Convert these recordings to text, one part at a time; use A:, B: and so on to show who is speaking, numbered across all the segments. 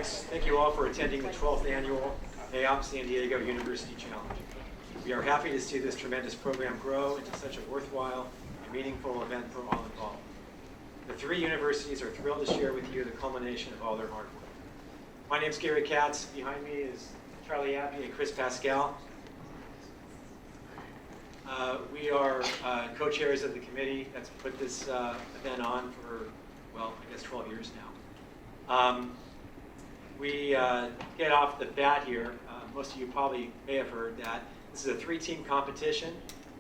A: Thank you all for attending the 12th annual NAIOP San Diego University Challenge. We are happy to see this tremendous program grow into such a worthwhile and meaningful event for all involved. The three universities are thrilled to share with you the culmination of all their hard work. My name is Gary Katz. Behind me is Charlie Abbey and Chris Pascal. We are co-chairs of the committee that's put this event on for, well, I guess 12 years now. We get off the bat here. Most of you probably may have heard that this is a three-team competition.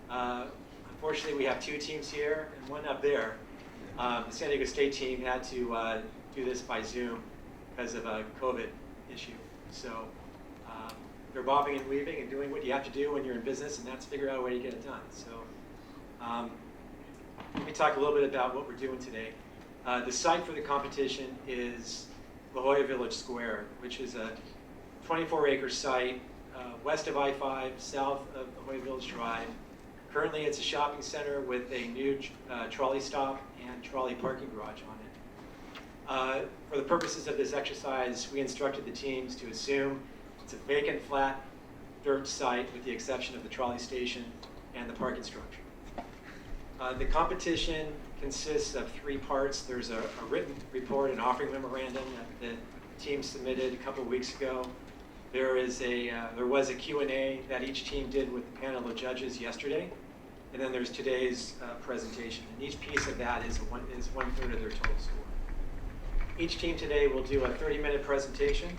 A: Unfortunately, we have two teams here and one up there. The San Diego State team had to do this by Zoom because of a COVID issue. So they're bobbing and weaving and doing what you have to do when you're in business, and that's figure out a way to get it done. So let me talk a little bit about what we're doing today. The site for the competition is La Jolla Village Square, which is a 24-acre site west of I-5, south of La Jolla Village Drive. Currently, it's a shopping center with a new trolley stop and trolley parking garage on it. For the purposes of this exercise, we instructed the teams to assume it's a vacant, flat, dirt site with the exception of the trolley station and the parking structure. The competition consists of three parts. There's a written report and offering memorandum that the team submitted a couple of weeks ago. There was a Q&A that each team did with the panel of judges yesterday. And then there's today's presentation. And each piece of that is one-third of their total score. Each team today will do a 30-minute presentation.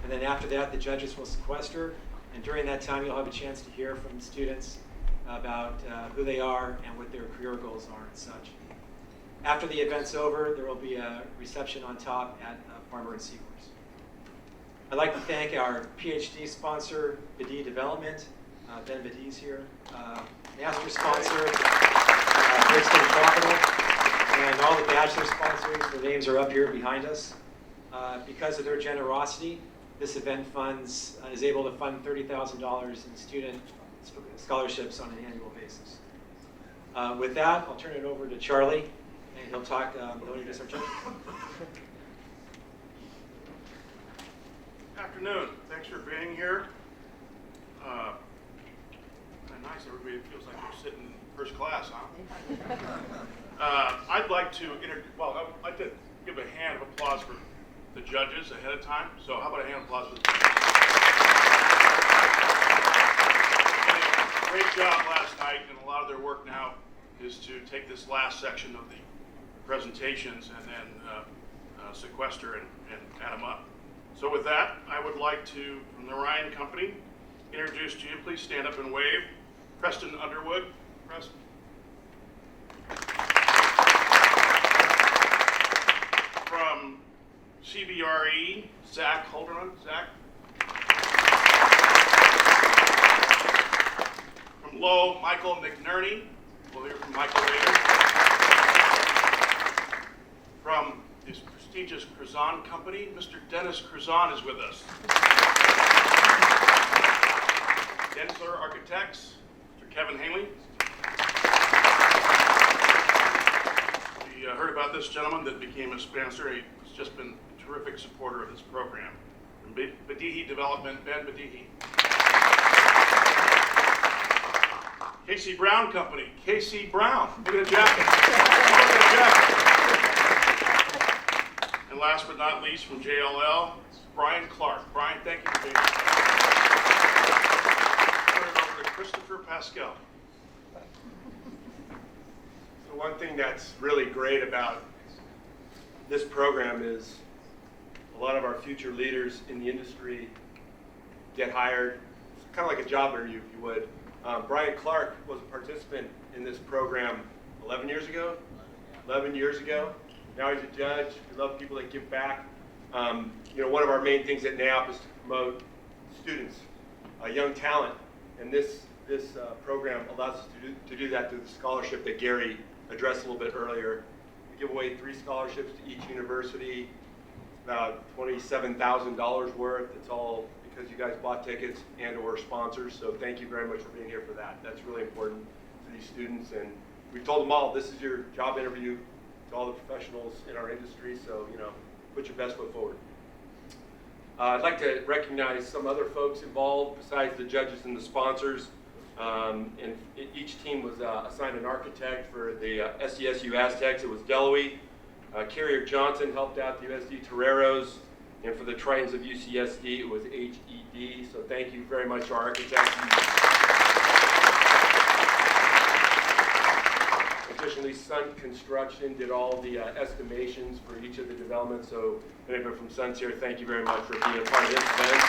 A: And then after that, the judges will sequester. And during that time, you'll have a chance to hear from the students about who they are and what their career goals are and such. After the event's over, there will be a reception on top at Farmer and Seahorse. I'd like to thank our PhD sponsor, Badi Development. Ben Badi's here. Master sponsor, Brixton Capital. And all the bachelor sponsors, their names are up here behind us. Because of their generosity, this event is able to fund $30,000 in student scholarships on an annual basis. With that, I'll turn it over to Charlie, and he'll talk, he'll introduce our judges.
B: Afternoon. Thanks for being here. Nice, everybody feels like they're sitting in first class, huh? I'd like to give a hand of applause for the judges ahead of time. So how about a hand of applause for the judges? They did a great job last night, and a lot of their work now is to take this last section of the presentations and then sequester and add them up. So with that, I would like to, from the Ryan Company, introduce to you, please stand up and wave, Preston Underwood. Preston. From CBRE, Zach Holderman. Zach. From Lowe, Michael McNerney. We'll hear from Michael later. From his prestigious Curzon Company, Mr. Dennis Curzon is with us. Densler Architects, Mr. Kevin Haley. We heard about this gentleman that became a sponsor. He's just been a terrific supporter of this program. From Badihi Development, Ben Badihi. Casey Brown Company, Casey Brown. Look at the jacket. Look at the jacket. And last but not least, from JLL, Brian Clark. Brian, thank you for being here. Turn it over to Christopher Pascal.
C: So one thing that's really great about this program is a lot of our future leaders in the industry get hired. It's kind of like a job interview, if you would. Brian Clark was a participant in this program 11 years ago. 11 years ago. Now he's a judge. We love people that give back. One of our main things at NAIOP is to promote students, young talent, and this program allows us to do that through the scholarship that Gary addressed a little bit earlier. We give away 3 scholarships to each university, about $27,000 worth. It's all because you guys bought tickets and/or sponsors. So thank you very much for being here for that. That's really important to these students, and we've told them all this is your job interview to all the professionals in our industry. So put your best foot forward. I'd like to recognize some other folks involved besides the judges and the sponsors. And each team was assigned an architect. For the SDSU Aztecs, it was Deloitte. Carrier Johnson helped out the USD Toreros. And for the Tritons of UCSD, it was HED. So thank you very much to our architects. Additionally, Sun Construction did all the estimations for each of the developments. So anybody from Sun's here, thank you very much for being a part of this event.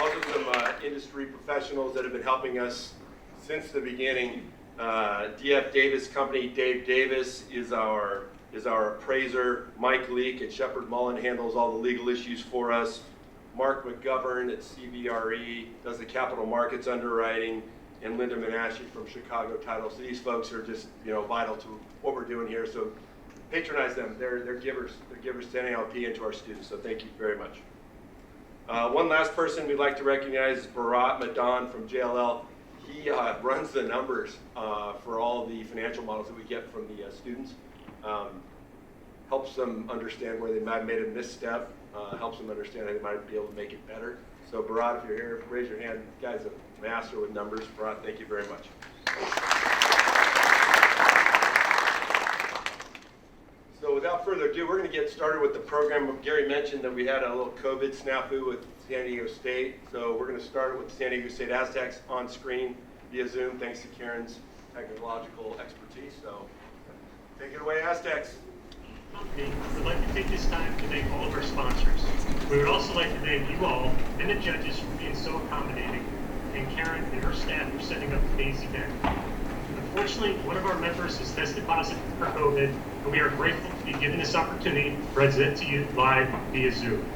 C: Also some industry professionals that have been helping us since the beginning. DF Davis Company, Dave Davis is our appraiser. Mike Leake at Shepherd Mullen handles all the legal issues for us. Mark McGovern at CBRE does the capital markets underwriting, and Linda Menashe from Chicago Title. So these folks are just vital to what we're doing here. So patronize them. They're givers. They're givers to NALP and to our students. So thank you very much. One last person we'd like to recognize is Bharat Madan from JLL. He runs the numbers for all the financial models that we get from the students. Helps them understand where they might have made a misstep. Helps them understand how they might be able to make it better. So Bharat, if you're here, raise your hand. The guy's a master with numbers. Bharat, thank you very much. So without further ado, we're going to get started with the program. Gary mentioned that we had a little COVID snafu with San Diego State. So we're going to start with the San Diego State Aztecs on screen via Zoom, thanks to Karen's technological expertise. So take it away, Aztecs.
D: Company would like to take this time to thank all of our sponsors. We would also like to thank you all and the judges for being so accommodating, and Karen and her staff for setting up today's event. Unfortunately, one of our members has tested positive for COVID, and we are grateful to be given this opportunity to present to you live via Zoom.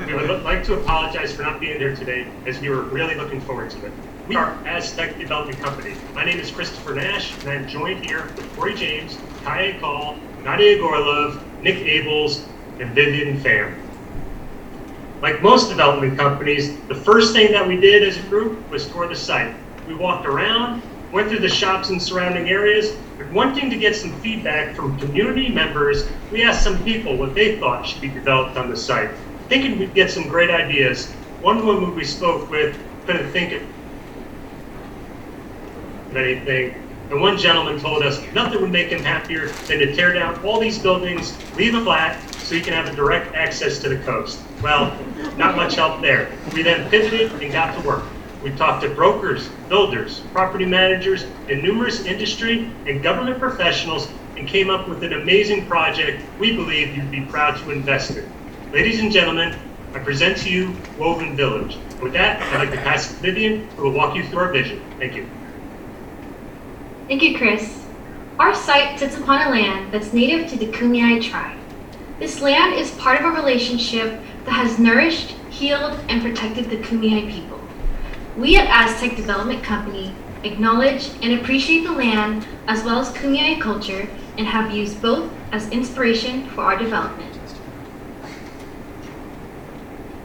D: We would like to apologize for not being there today, as we were really looking forward to it. We are Aztec Development Company. My name is Christopher Nash, and I'm joined here with Corey James, Kaya Call, Nadia Gorlov, Nick Abels, and Vivian Pham. Like most development companies, the first thing that we did as a group was tour the site. We walked around, went through the shops and surrounding areas, and wanting to get some feedback from community members, we asked some people what they thought should be developed on the site, thinking we'd get some great ideas. One woman we spoke with couldn't think of anything, and one gentleman told us nothing would make him happier than to tear down all these buildings, leave a flat, so he can have a direct access to the coast. Well, not much help there. We then pivoted and got to work. We talked to brokers, builders, property managers, and numerous industry and government professionals, and came up with an amazing project we believe you'd be proud to invest in. Ladies and gentlemen, I present to you Woven Village. With that, I'd like to pass it to Vivian, who will walk you through our vision. Thank you.
E: Thank you, Chris. Our site sits upon a land that's native to the Kumeyaay tribe. This land is part of a relationship that has nourished, healed, and protected the Kumeyaay people. We at Aztec Development Company acknowledge and appreciate the land as well as Kumeyaay culture and have used both as inspiration for our development.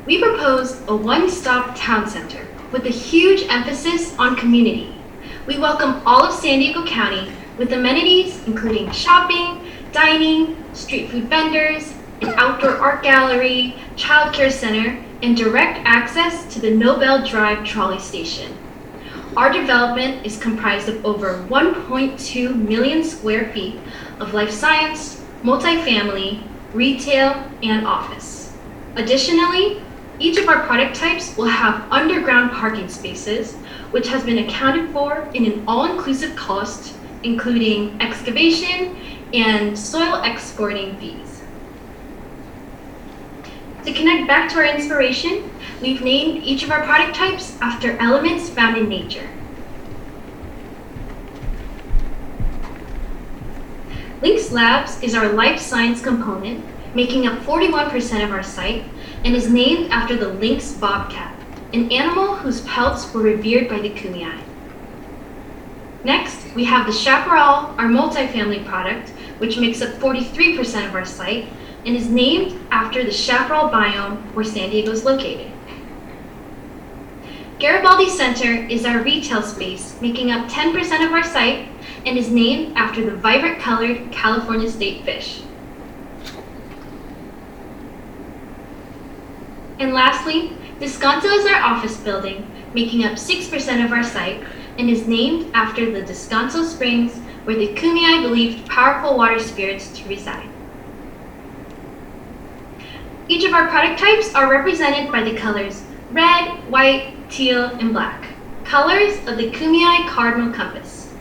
E: We propose a one-stop town center with a huge emphasis on community. We welcome all of San Diego County with amenities including shopping, dining, street food vendors, an outdoor art gallery, child care center, and direct access to the Nobel Drive trolley station. Our development is comprised of over 1.2 million square feet of life science, multifamily, retail, and office. Additionally, each of our product types will have underground parking spaces, which has been accounted for in an all-inclusive cost, including excavation and soil exporting fees. To connect back to our inspiration, we've named each of our product types after elements found in nature. Lynx Labs is our life science component, making up 41% of our site, and is named after the lynx bobcat, an animal whose pelts were revered by the Kumeyaay. Next, we have the Chaparral, our multifamily product, which makes up 43% of our site, and is named after the chaparral biome where San Diego is located. Garibaldi Center is our retail space, making up 10% of our site, and is named after the vibrant colored California state fish. And lastly, Descanso is our office building, making up 6% of our site, and is named after the Descanso Springs, where the Kumeyaay believed powerful water spirits to reside. Each of our product types are represented by the colors red, white, teal, and black, colors of the Kumeyaay Cardinal Compass.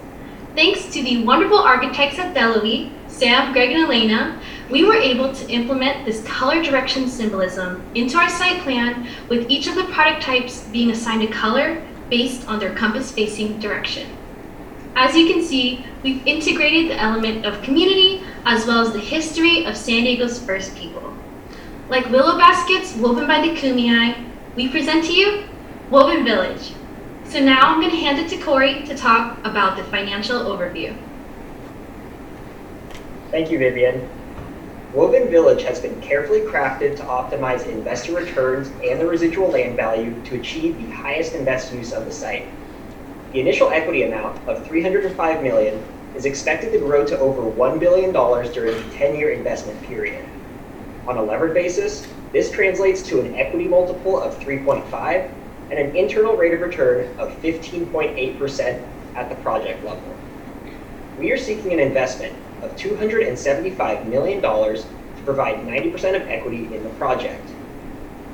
E: Thanks to the wonderful architects at Deloitte, Sam, Greg, and Elena, we were able to implement this color direction symbolism into our site plan, with each of the product types being assigned a color based on their compass-facing direction. As you can see, we've integrated the element of community as well as the history of San Diego's first people. Like willow baskets woven by the Kumeyaay, we present to you Woven Village. So now I'm going to hand it to Corey to talk about the financial overview.
F: Thank you, Vivian. Woven Village has been carefully crafted to optimize investor returns and the residual land value to achieve the highest and best use of the site. The initial equity amount of $305 million is expected to grow to over $1 billion during the 10-year investment period. On a levered basis, this translates to an equity multiple of 3.5 and an internal rate of return of 15.8% at the project level. We are seeking an investment of $275 million to provide 90% of equity in the project.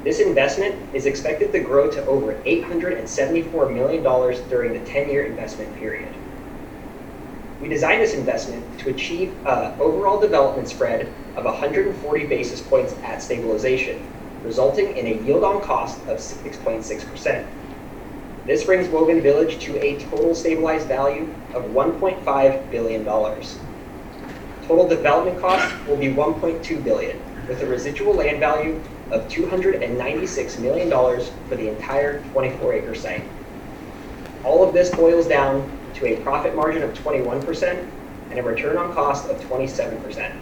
F: This investment is expected to grow to over $874 million during the 10-year investment period. We designed this investment to achieve an overall development spread of 140 basis points at stabilization, resulting in a yield on cost of 6.6%. This brings Woven Village to a total stabilized value of $1.5 billion. Total development costs will be $1.2 billion, with a residual land value of $296 million for the entire 24-acre site. All of this boils down to a profit margin of 21% and a return on cost of 27%.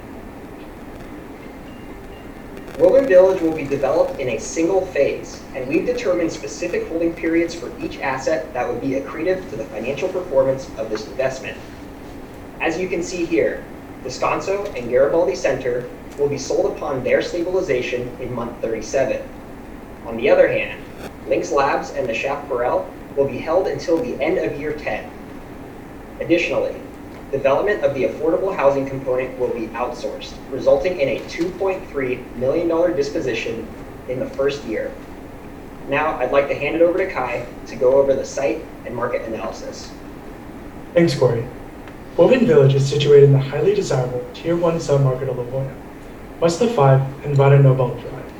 F: Woven Village will be developed in a single phase, and we've determined specific holding periods for each asset that would be accretive to the financial performance of this investment. As you can see here, Descanso and Garibaldi Center will be sold upon their stabilization in month 37. On the other hand, Lynx Labs and the Chaparral will be held until the end of year 10. Additionally, development of the affordable housing component will be outsourced, resulting in a $2.3 million disposition in the first year. Now, I'd like to hand it over to Kai to go over the site and market analysis.
G: Thanks, Corey. Woven Village is situated in the highly desirable Tier 1 submarket of La Jolla, west of 5 and Vada Nobel Drive.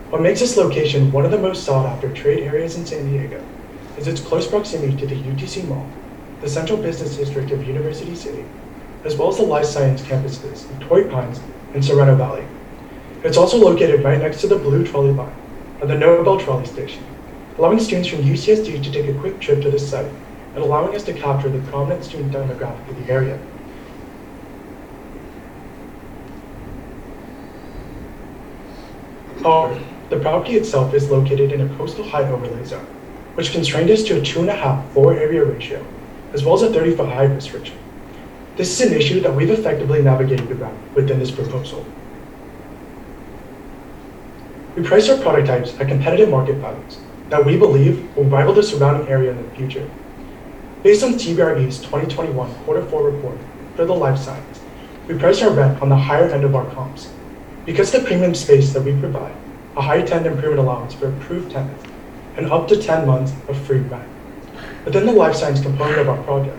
G: What makes this location one of the most sought-after trade areas in San Diego is its close proximity to the UTC Mall, the central business district of University City, as well as the life science campuses of Torrey Pines and Sereno Valley. It's also located right next to the blue trolley line of the Nobel Trolley Station, allowing students from UCSD to take a quick trip to this site and allowing us to capture the prominent student demographic of the area. However, the property itself is located in a coastal high overlay zone, which constrained us to a 2.5 floor area ratio, as well as a 30-foot height restriction. This is an issue that we've effectively navigated around within this proposal. We price our product types at competitive market values that we believe will rival the surrounding area in the future. Based on TBRE's 2021 Q4 report for the life science, we price our rent on the higher end of our comps. Because of the premium space that we provide, a high tenant improvement allowance for approved tenants, and up to 10 months of free rent. Within the life science component of our project,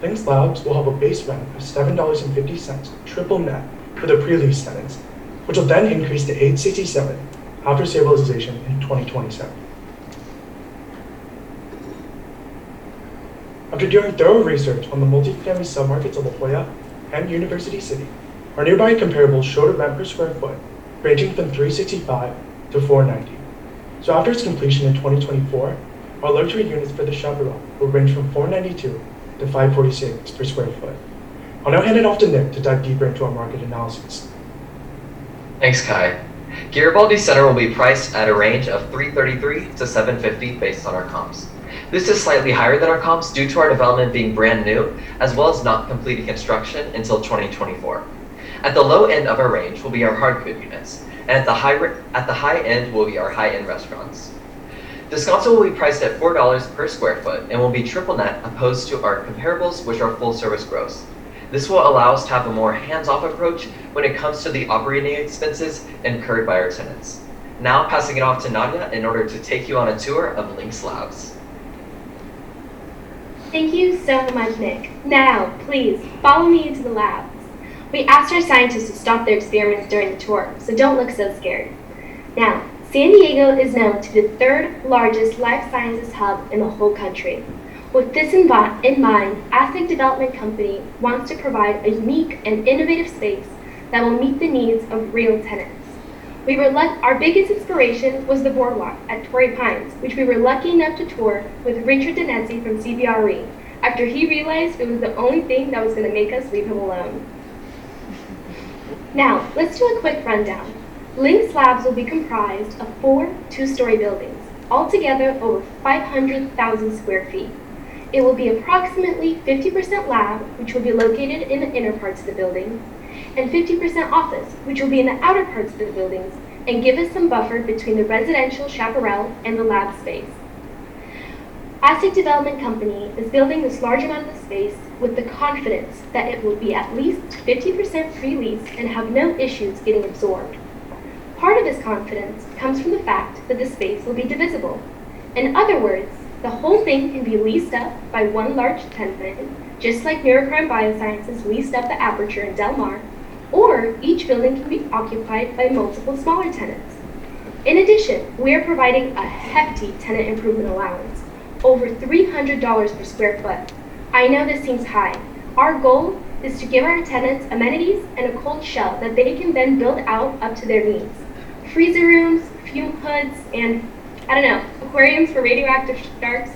G: Lynx Labs will have a base rent of $7.50 triple net for the pre-lease tenants, which will then increase to $8.67 after stabilization in 2027. After doing thorough research on the multifamily submarkets of La Jolla and University City, our nearby comparables showed a rent per square foot ranging from $365 to $490. So after its completion in 2024, our luxury units for the Chaparral will range from $492 to $546 per square foot. I'll now hand it off to Nick to dive deeper into our market analysis.
H: Thanks, Kai. Garibaldi Center will be priced at a range of $333 to $750 based on our comps. This is slightly higher than our comps due to our development being brand new, as well as not completing construction until 2024. At the low end of our range will be our hard good units, and at the high end will be our high-end restaurants. Descanso will be priced at $4 per square foot and will be triple net opposed to our comparables, which are full service gross. This will allow us to have a more hands-off approach when it comes to the operating expenses incurred by our tenants. Now passing it off to Nadia in order to take you on a tour of Lynx Labs.
E: Thank you so much, Nick. Now, please, follow me into the labs. We asked our scientists to stop their experiments during the tour, so don't look so scared. Now, San Diego is known to be the third largest life sciences hub in the whole country. With this in mind, Aztec Development Company wants to provide a unique and innovative space that will meet the needs of real tenants. Our biggest inspiration was the boardwalk at Torrey Pines, which we were lucky enough to tour with Richard Denezzi from CBRE, after he realized it was the only thing that was going to make us leave him alone. Now, let's do a quick rundown. Lynx Labs will be comprised of 4 two-story buildings, altogether over 500,000 square feet. It will be approximately 50% lab, which will be located in the inner parts of the building, and 50% office, which will be in the outer parts of the buildings, and give us some buffer between the residential chaparral and the lab space. Aztec Development Company is building this large amount of space with the confidence that it will be at least 50% pre-leased and have no issues getting absorbed. Part of this confidence comes from the fact that the space will be divisible. In other words, the whole thing can be leased up by one large tenant, just like Neurocrine Biosciences leased up the Aperture in Del Mar, or each building can be occupied by multiple smaller tenants. In addition, we are providing a hefty tenant improvement allowance, over $300 per square foot. I know this seems high. Our goal is to give our tenants amenities and a cold shell that they can then build out up to their needs. Freezer rooms, fume hoods, and, aquariums for radioactive sharks.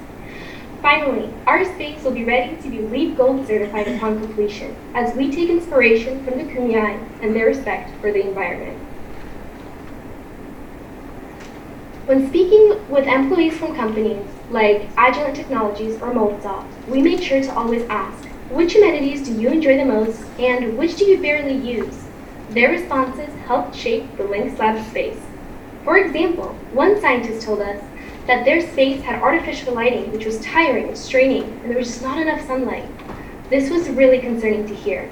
E: Finally, our space will be ready to be LEED Gold certified upon completion, as we take inspiration from the Kumeyaay and their respect for the environment. When speaking with employees from companies like Agilent Technologies or Moldsoft, we made sure to always ask, which amenities do you enjoy the most and which do you barely use? Their responses helped shape the Lynx Lab space. For example, one scientist told us that their space had artificial lighting which was tiring and straining and there was just not enough sunlight. This was really concerning to hear.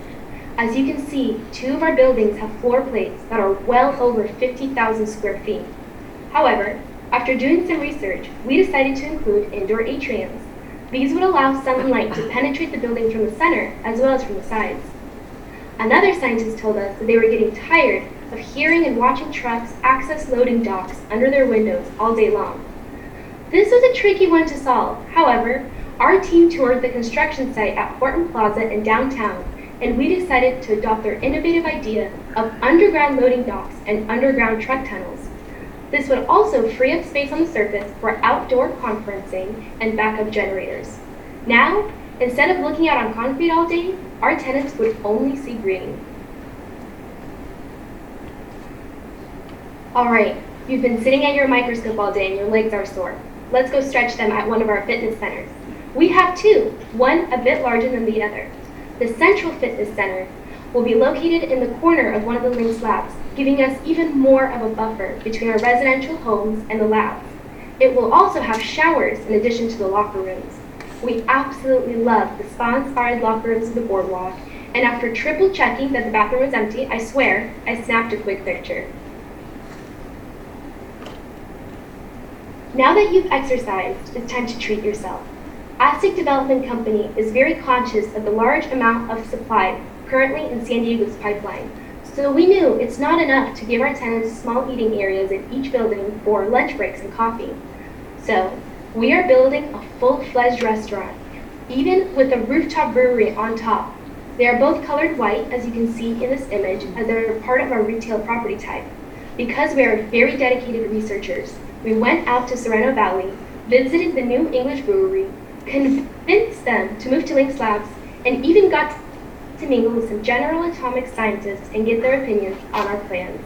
E: As you can see, 2 of our buildings have floor plates that are well over 50,000 square feet. However, after doing some research, we decided to include indoor atriums. These would allow sunlight to penetrate the building from the center as well as from the sides. Another scientist told us that they were getting tired of hearing and watching trucks access loading docks under their windows all day long. This was a tricky one to solve. However, our team toured the construction site at Horton Plaza in downtown, and we decided to adopt their innovative idea of underground loading docks and underground truck tunnels. This would also free up space on the surface for outdoor conferencing and backup generators. Now, instead of looking out on concrete all day, our tenants would only see green. All right, you've been sitting at your microscope all day and your legs are sore. Let's go stretch them at one of our fitness centers. We have 2, one a bit larger than the other. The Central Fitness Center will be located in the corner of one of the Lynx Labs, giving us even more of a buffer between our residential homes and the labs. It will also have showers in addition to the locker rooms. We absolutely love the spa-inspired locker rooms of the boardwalk, and after triple checking that the bathroom was empty, I swear, I snapped a quick picture. Now that you've exercised, it's time to treat yourself. Aztec Development Company is very conscious of the large amount of supply currently in San Diego's pipeline. So we knew it's not enough to give our tenants small eating areas in each building for lunch breaks and coffee. So we are building a full-fledged restaurant, even with a rooftop brewery on top. They are both colored white, as you can see in this image, as they're part of our retail property type. Because we are very dedicated researchers, we went out to Sereno Valley, visited the New English Brewery, convinced them to move to Lynx Labs, and even got to mingle with some General Atomics scientists and get their opinions on our plans.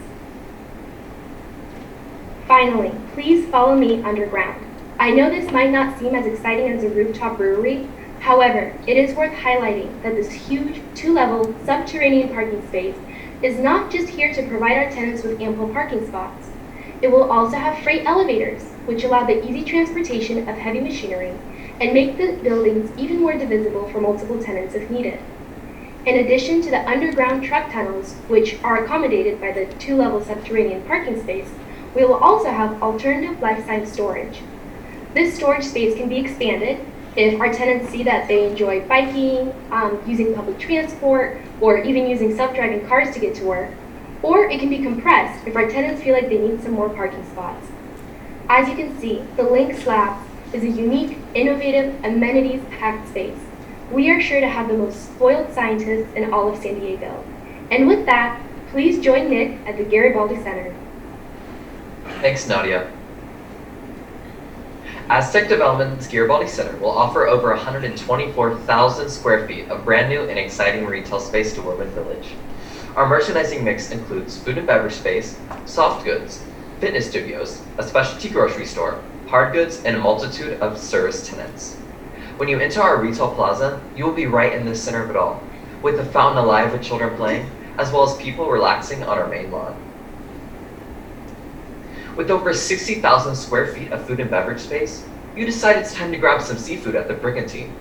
E: Finally, please follow me underground. I know this might not seem as exciting as a rooftop brewery. However, it is worth highlighting that this huge 2-level subterranean parking space is not just here to provide our tenants with ample parking spots. It will also have freight elevators, which allow the easy transportation of heavy machinery and make the buildings even more divisible for multiple tenants if needed. In addition to the underground truck tunnels, which are accommodated by the 2-level subterranean parking space, we will also have alternative life science storage. This storage space can be expanded if our tenants see that they enjoy biking, using public transport, or even using self-driving cars to get to work, or it can be compressed if our tenants feel like they need some more parking spots. As you can see, the Lynx Labs is a unique, innovative, amenities-packed space. We are sure to have the most spoiled scientists in all of San Diego. And with that, please join Nick at the Garibaldi Center.
H: Thanks, Nadia. Aztec Development's Garibaldi Center will offer over 124,000 square feet of brand new and exciting retail space to Woven Village. Our merchandising mix includes food and beverage space, soft goods, fitness studios, a specialty grocery store, hard goods, and a multitude of service tenants. When you enter our retail plaza, you will be right in the center of it all, with a fountain alive with children playing, as well as people relaxing on our main lawn. With over 60,000 square feet of food and beverage space, you decide it's time to grab some seafood at the Brigantine.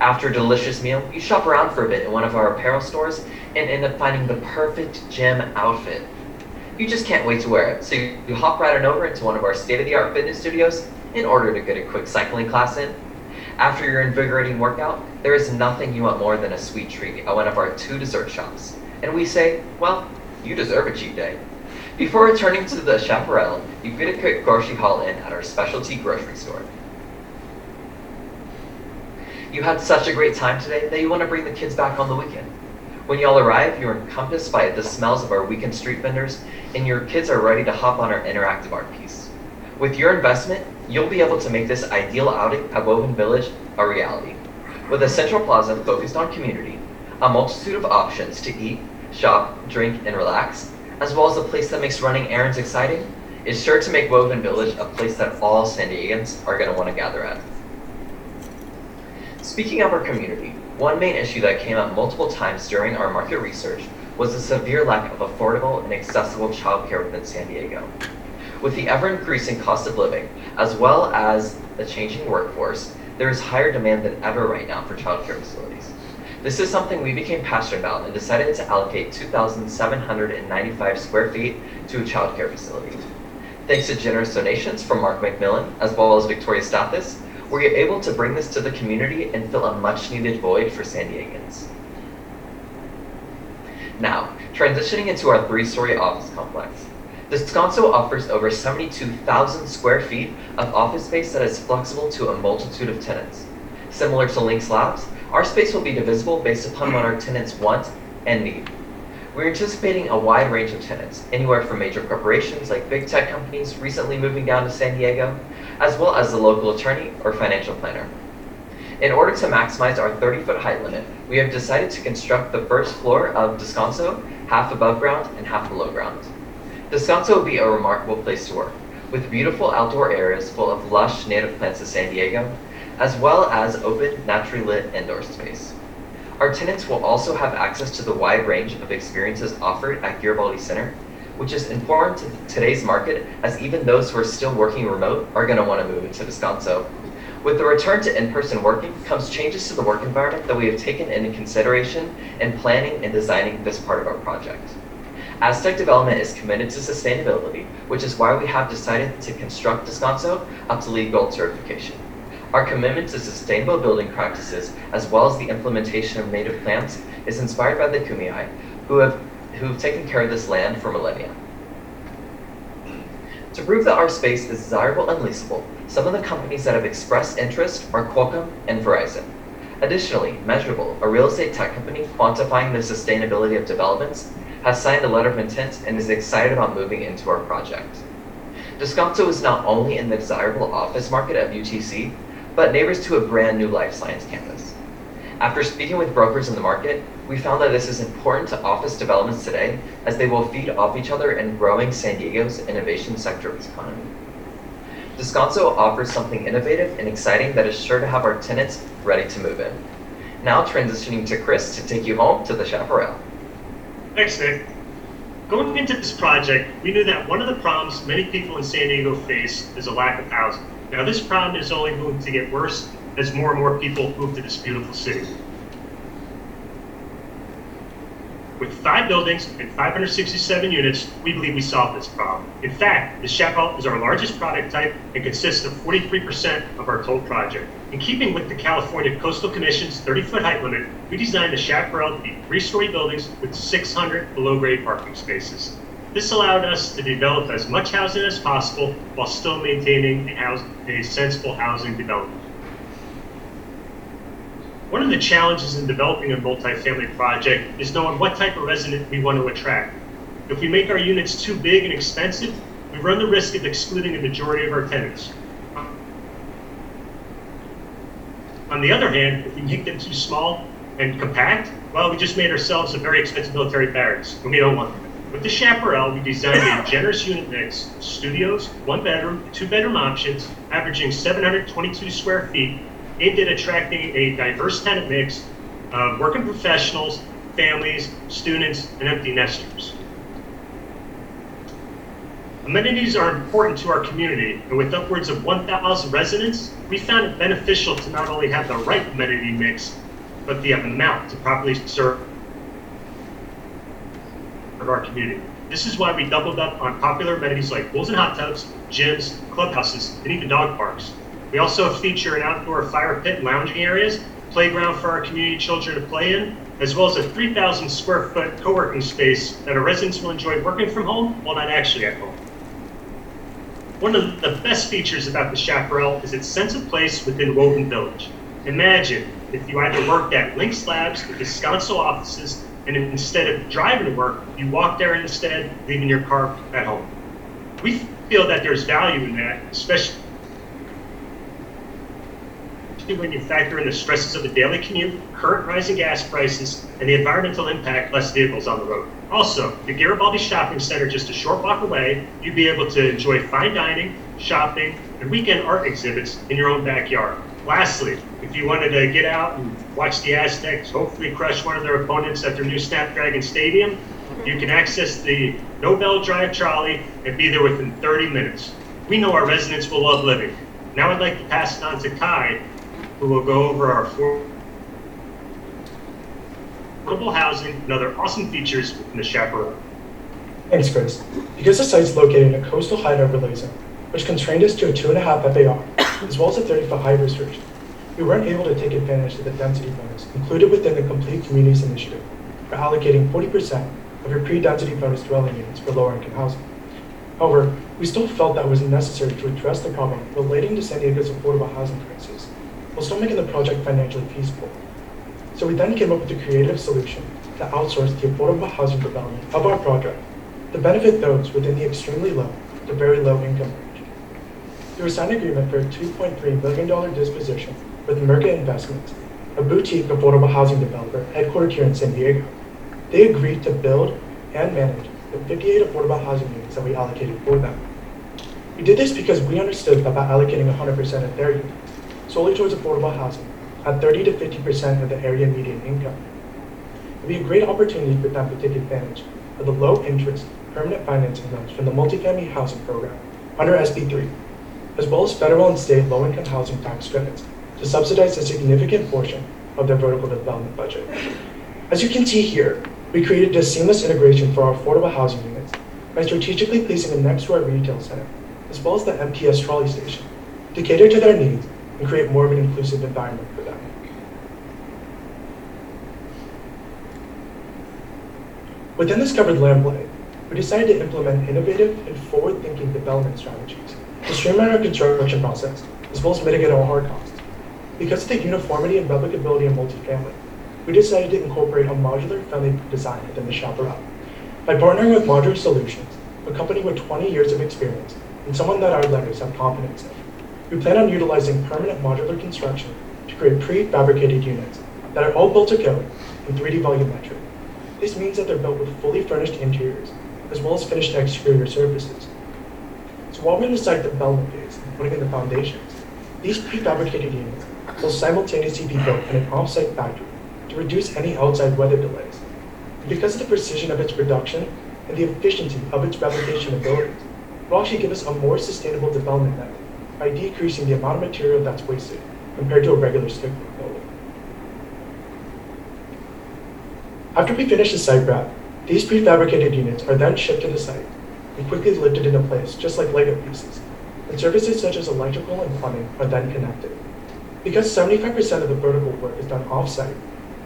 H: After a delicious meal, you shop around for a bit in one of our apparel stores and end up finding the perfect gym outfit. You just can't wait to wear it, so you hop right on over into one of our state-of-the-art fitness studios in order to get a quick cycling class in. After your invigorating workout, there is nothing you want more than a sweet treat at one of our 2 dessert shops. And we say, well, you deserve a cheat day. Before returning to the Chaparral, you get a quick grocery haul in at our specialty grocery store. You had such a great time today that you want to bring the kids back on the weekend. When y'all arrive, you're encompassed by the smells of our weekend street vendors, and your kids are ready to hop on our interactive art piece. With your investment, you'll be able to make this ideal outing at Woven Village a reality. With a central plaza focused on community, a multitude of options to eat, shop, drink, and relax, as well as a place that makes running errands exciting, is sure to make Woven Village a place that all San Diegans are going to want to gather at. Speaking of our community, one main issue that came up multiple times during our market research was the severe lack of affordable and accessible childcare within San Diego. With the ever-increasing cost of living, as well as the changing workforce, there is higher demand than ever right now for childcare facilities. This is something we became passionate about and decided to allocate 2,795 square feet to a childcare facility. Thanks to generous donations from Mark McMillan, as well as Victoria Stathis, we're able to bring this to the community and fill a much-needed void for San Diegans. Now, transitioning into our 3-story office complex. Descanso offers over 72,000 square feet of office space that is flexible to a multitude of tenants. Similar to Lynx Labs, our space will be divisible based upon what our tenants want and need. We're anticipating a wide range of tenants, anywhere from major corporations like big tech companies recently moving down to San Diego, as well as the local attorney or financial planner. In order to maximize our 30-foot height limit, we have decided to construct the first floor of Descanso half above ground and half below ground. Descanso will be a remarkable place to work, with beautiful outdoor areas full of lush native plants of San Diego, as well as open, naturally lit indoor space. Our tenants will also have access to the wide range of experiences offered at Garibaldi Center, which is important to today's market, as even those who are still working remote are going to want to move into Descanso. With the return to in-person working comes changes to the work environment that we have taken into consideration in planning and designing this part of our project. Aztec Development is committed to sustainability, which is why we have decided to construct Descanso up to LEED Gold certification. Our commitment to sustainable building practices, as well as the implementation of native plants, is inspired by the Kumeyaay, who've taken care of this land for millennia. To prove that our space is desirable and leasable, some of the companies that have expressed interest are Qualcomm and Verizon. Additionally, Measurable, a real estate tech company quantifying the sustainability of developments, has signed a letter of intent and is excited about moving into our project. Descanso is not only in the desirable office market of UTC, but neighbors to a brand new life science campus. After speaking with brokers in the market, we found that this is important to office developments today, as they will feed off each other in growing San Diego's innovation sector of its economy. Descanso offers something innovative and exciting that is sure to have our tenants ready to move in. Now transitioning to Chris to take you home to the Chaparral.
D: Thanks, Nick. Going into this project, we knew that one of the problems many people in San Diego face is a lack of housing. Now, this problem is only going to get worse as more and more people move to this beautiful city. With 5 buildings and 567 units, we believe we solved this problem. In fact, the Chaparral is our largest product type and consists of 43% of our total project. In keeping with the California Coastal Commission's 30-foot height limit, we designed the Chaparral to be 3-story buildings with 600 below-grade parking spaces. This allowed us to develop as much housing as possible while still maintaining a sensible housing development. One of the challenges in developing a multifamily project is knowing what type of resident we want to attract. If we make our units too big and expensive, we run the risk of excluding the majority of our tenants. On the other hand, if we make them too small and compact, well, we just made ourselves a very expensive military barracks, and we don't want them. With the Chaparral, we designed a generous unit mix, studios, 1-bedroom, 2-bedroom options, averaging 722 square feet, aimed at attracting a diverse tenant mix of working professionals, families, students, and empty nesters. Amenities are important to our community, and with upwards of 1,000 residents, we found it beneficial to not only have the right amenity mix, but the amount to properly serve our community. This is why we doubled up on popular amenities like pools and hot tubs, gyms, clubhouses, and even dog parks. We also feature an outdoor fire pit and lounging areas, playground for our community children to play in, as well as a 3,000 square foot co-working space that our residents will enjoy working from home while not actually at home. One of the best features about the Chaparral is its sense of place within Woven Village. Imagine if you either worked at Lynx Labs or Descanso offices, and instead of driving to work, you walk there instead, leaving your car at home. We feel that there's value in that, especially when you factor in the stresses of the daily commute, current rising gas prices, and the environmental impact less vehicles on the road. Also, the Garibaldi Shopping Center just a short walk away, you'd be able to enjoy fine dining, shopping, and weekend art exhibits in your own backyard. Lastly, if you wanted to get out and watch the Aztecs hopefully crush one of their opponents at their new Snapdragon Stadium, you can access the Nobel Drive trolley and be there within 30 minutes. We know our residents will love living. Now I'd like to pass it on to Kai, who will go over our affordable housing and other awesome features in the Chaparral.
G: Thanks, Chris. Because the site's located in a coastal height overlay zone, which constrained us to a 2.5 FAR, as well as a 30-foot height restriction, we weren't able to take advantage of the density bonus included within the Complete Communities Initiative for allocating 40% of your pre-density bonus dwelling units for lower-income housing. However, we still felt that it was necessary to address the problem relating to San Diego's affordable housing crisis, while still making the project financially feasible. So we then came up with a creative solution to outsource the affordable housing development of our project to benefit those within the extremely low to very low income range. Through a signed agreement for a $2.3 million disposition with Merca Investments, a boutique affordable housing developer headquartered here in San Diego, they agreed to build and manage the 58 affordable housing units that we allocated for them. We did this because we understood that by allocating 100% of their units solely towards affordable housing at 30 to 50% of the area median income, it would be a great opportunity for them to take advantage of the low interest permanent financing loans from the multifamily housing program under SB 3, as well as federal and state low-income housing tax credits to subsidize a significant portion of their vertical development budget. As you can see here, we created a seamless integration for our affordable housing units by strategically placing them next to our retail center, as well as the MTS trolley station, to cater to their needs and create more of an inclusive environment for them. Within this covered land play, we decided to implement innovative and forward-thinking development strategies to streamline our construction process, as well as mitigate our hard costs. Because of the uniformity and replicability of multifamily, we decided to incorporate a modular-friendly design within the Chaparral. By partnering with Modular Solutions, a company with 20 years of experience and someone that our lenders have confidence in, we plan on utilizing permanent modular construction to create prefabricated units that are all built to code and 3D volumetric. This means that they're built with fully furnished interiors, as well as finished exterior surfaces. So while we're in the site development phase and putting in the foundations, these prefabricated units will simultaneously be built in an off-site factory to reduce any outside weather delays. And because of the precision of its production and the efficiency of its replication abilities will actually give us a more sustainable development method by decreasing the amount of material that's wasted compared to a regular stick building. After we finish the site prep, these prefabricated units are then shipped to the site and quickly lifted into place just like Lego pieces, and services such as electrical and plumbing are then connected. Because 75% of the vertical work is done off-site,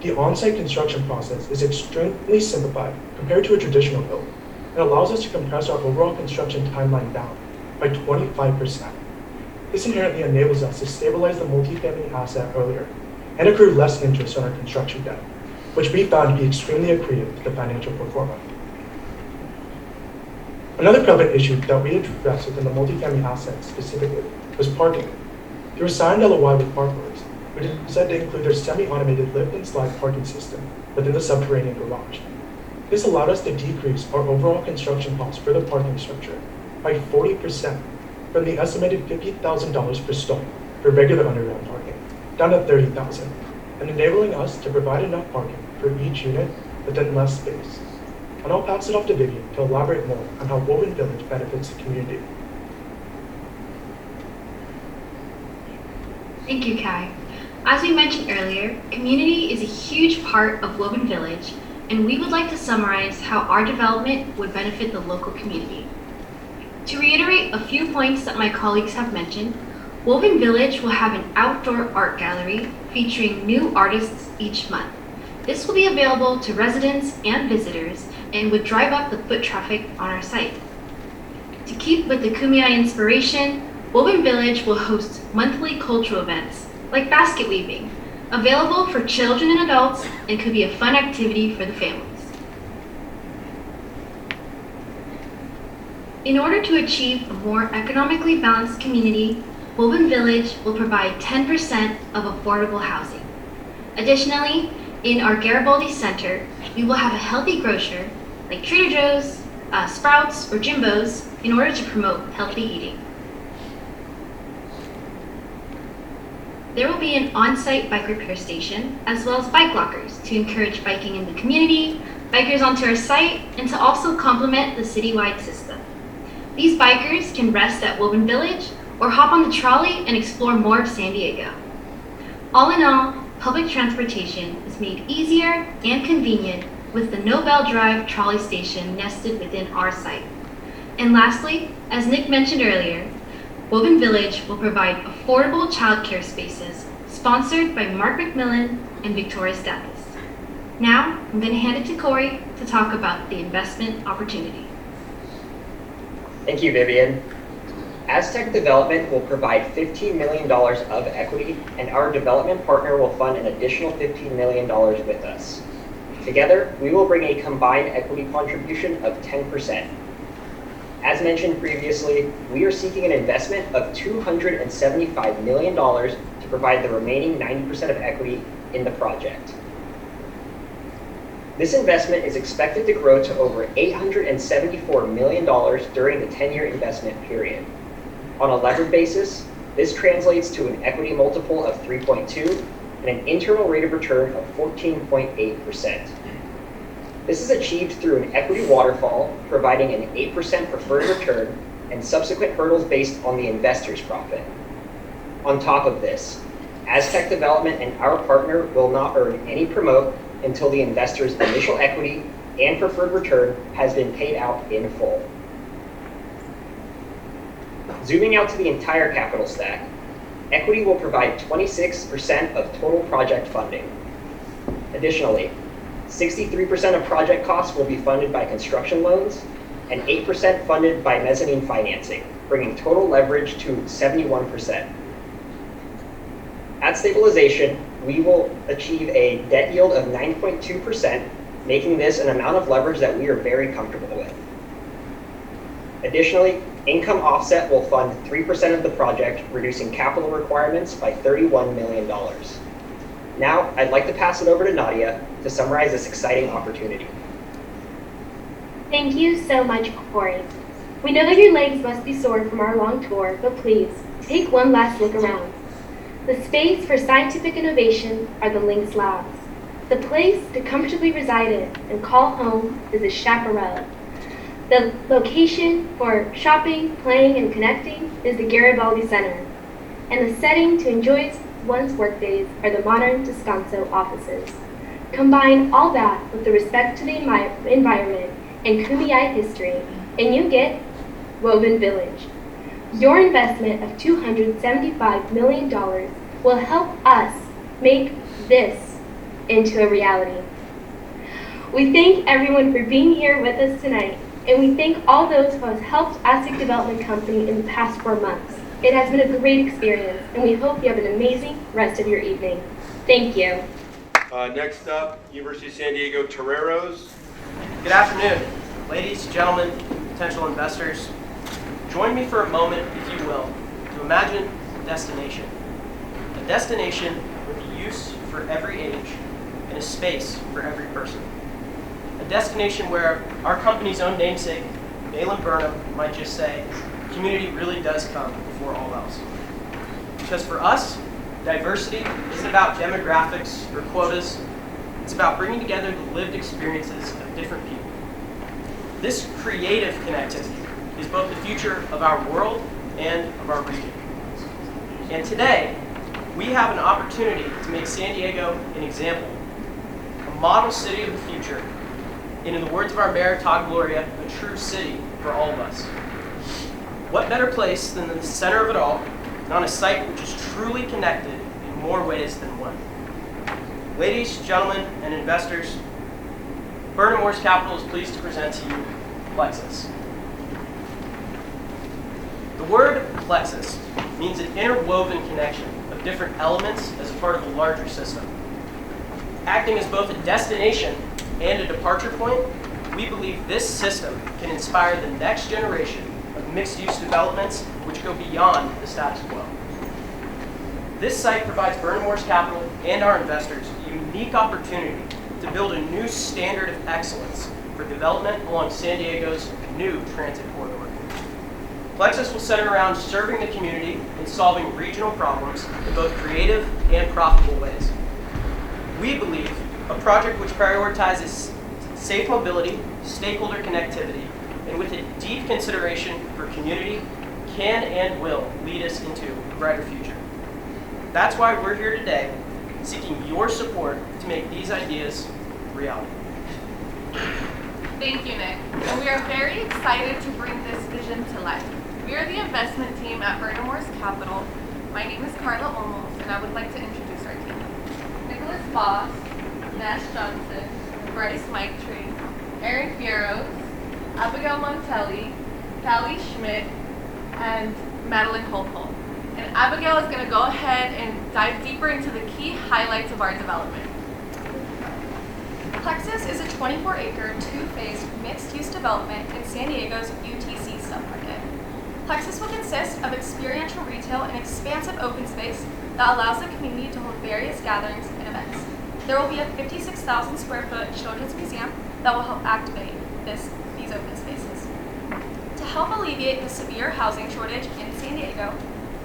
G: the on-site construction process is extremely simplified compared to a traditional build and allows us to compress our overall construction timeline down by 25%. This inherently enables us to stabilize the multifamily asset earlier and accrue less interest on our construction debt, which we found to be extremely accretive to the financial performance. Another prevalent issue that we addressed within the multifamily asset specifically was parking. Through a signed LOI with Parkworks, we decided to include their semi-automated lift and slide parking system within the subterranean garage. This allowed us to decrease our overall construction costs for the parking structure by 40% from the estimated $50,000 per stall for regular underground parking down to $30,000, and enabling us to provide enough parking for each unit within less space. And I'll pass it off to Vivian to elaborate more on how Woven Village benefits the community.
E: Thank you, Kai. As we mentioned earlier, community is a huge part of Woven Village, and we would like to summarize how our development would benefit the local community. To reiterate a few points that my colleagues have mentioned, Woven Village will have an outdoor art gallery featuring new artists each month. This will be available to residents and visitors and would drive up the foot traffic on our site. To keep with the Kumeyaay inspiration, Woven Village will host monthly cultural events like basket weaving, available for children and adults, and could be a fun activity for the families. In order to achieve a more economically balanced community, Woven Village will provide 10% of affordable housing. Additionally, in our Garibaldi Center, we will have a healthy grocer like Trader Joe's, Sprouts, or Jimbo's in order to promote healthy eating. There will be an on-site bike repair station, as well as bike lockers to encourage biking in the community, bikers onto our site, and to also complement the citywide system. These bikers can rest at Woven Village or hop on the trolley and explore more of San Diego. All in all, public transportation is made easier and convenient with the Nobel Drive trolley station nested within our site. And lastly, as Nick mentioned earlier, Woven Village will provide affordable childcare spaces sponsored by Mark McMillan and Victoria Steffes. Now, I'm going to hand it to Corey to talk about the investment opportunity.
F: Thank you, Vivian. Aztec Development will provide $15 million of equity, and our development partner will fund an additional $15 million with us. Together, we will bring a combined equity contribution of 10%. As mentioned previously, we are seeking an investment of $275 million to provide the remaining 90% of equity in the project. This investment is expected to grow to over $874 million during the 10-year investment period. On a levered basis, this translates to an equity multiple of 3.2 and an internal rate of return of 14.8%. This is achieved through an equity waterfall, providing an 8% preferred return and subsequent hurdles based on the investor's profit. On top of this, Aztec Development and our partner will not earn any promote until the investor's initial equity and preferred return has been paid out in full. Zooming out to the entire capital stack, equity will provide 26% of total project funding. Additionally, 63% of project costs will be funded by construction loans and 8% funded by mezzanine financing, bringing total leverage to 71%. At stabilization, we will achieve a debt yield of 9.2%, making this an amount of leverage that we are very comfortable with. Additionally, income offset will fund 3% of the project, reducing capital requirements by $31 million. Now, I'd like to pass it over to Nadia to summarize this exciting opportunity.
I: Thank you so much, Corey. We know that your legs must be sore from our long tour, but please, take one last look around. The space for scientific innovation are the Lynx Labs. The place to comfortably reside in and call home is the Chaparral. The location for shopping, playing, and connecting is the Garibaldi Center, and the setting to enjoy one's workdays are the modern Descanso offices. Combine all that with the respect to the environment and Kumeyaay history, and you get Woven Village. Your investment of $275 million will help us make this into a reality. We thank everyone for being here with us tonight, and we thank all those who have helped Aztec Development Company in the past 4 months. It has been a great experience, and we hope you have an amazing rest of your evening. Thank you.
C: Next up, University of San Diego Toreros.
J: Good afternoon, ladies, gentlemen, potential investors. Join me for a moment, if you will, to imagine a destination. A destination with a use for every age and a space for every person. A destination where our company's own namesake, Balin Burnham, might just say, community really does come before all else. Because for us, diversity isn't about demographics or quotas. It's about bringing together the lived experiences of different people. This creative connectivity is both the future of our world and of our region. And today, we have an opportunity to make San Diego an example, a model city of the future, and in the words of our mayor, Todd Gloria, a true city for all of us. What better place than the center of it all, and on a site which is truly connected in more ways than one. Ladies, gentlemen, and investors, Burnham Moores Capital is pleased to present to you Plexus. The word plexus means an interwoven connection of different elements as a part of a larger system. Acting as both a destination and a departure point, we believe this system can inspire the next generation of mixed-use developments which go beyond the status quo. This site provides Burnham Moores Capital and our investors a unique opportunity to build a new standard of excellence for development along San Diego's new transit corridor. Plexus will center around serving the community and solving regional problems in both creative and profitable ways. We believe a project which prioritizes safe mobility, stakeholder connectivity, and with a deep consideration for community can and will lead us into a brighter future. That's why we're here today, seeking your support to make these ideas reality.
K: Thank you, Nick. And we are very excited to bring this vision to life. We are the investment team at Burnham Moores Capital. My name is Carla Olmos, and I would like to introduce our team. Nicholas Voss, Nash Johnson, Bryce Maitrey, Aaron Fieros, Abigail Montelli, Callie Schmidt, and Madeline Holtholm. And Abigail is going to go ahead and dive deeper into the key highlights of our development.
L: Plexus is a 24-acre, two-phase mixed-use development in San Diego's UTC submarket. Plexus will consist of experiential retail and expansive open space that allows the community to hold various gatherings and events. There will be a 56,000 square foot children's museum that will help activate these open spaces. To help alleviate the severe housing shortage in San Diego,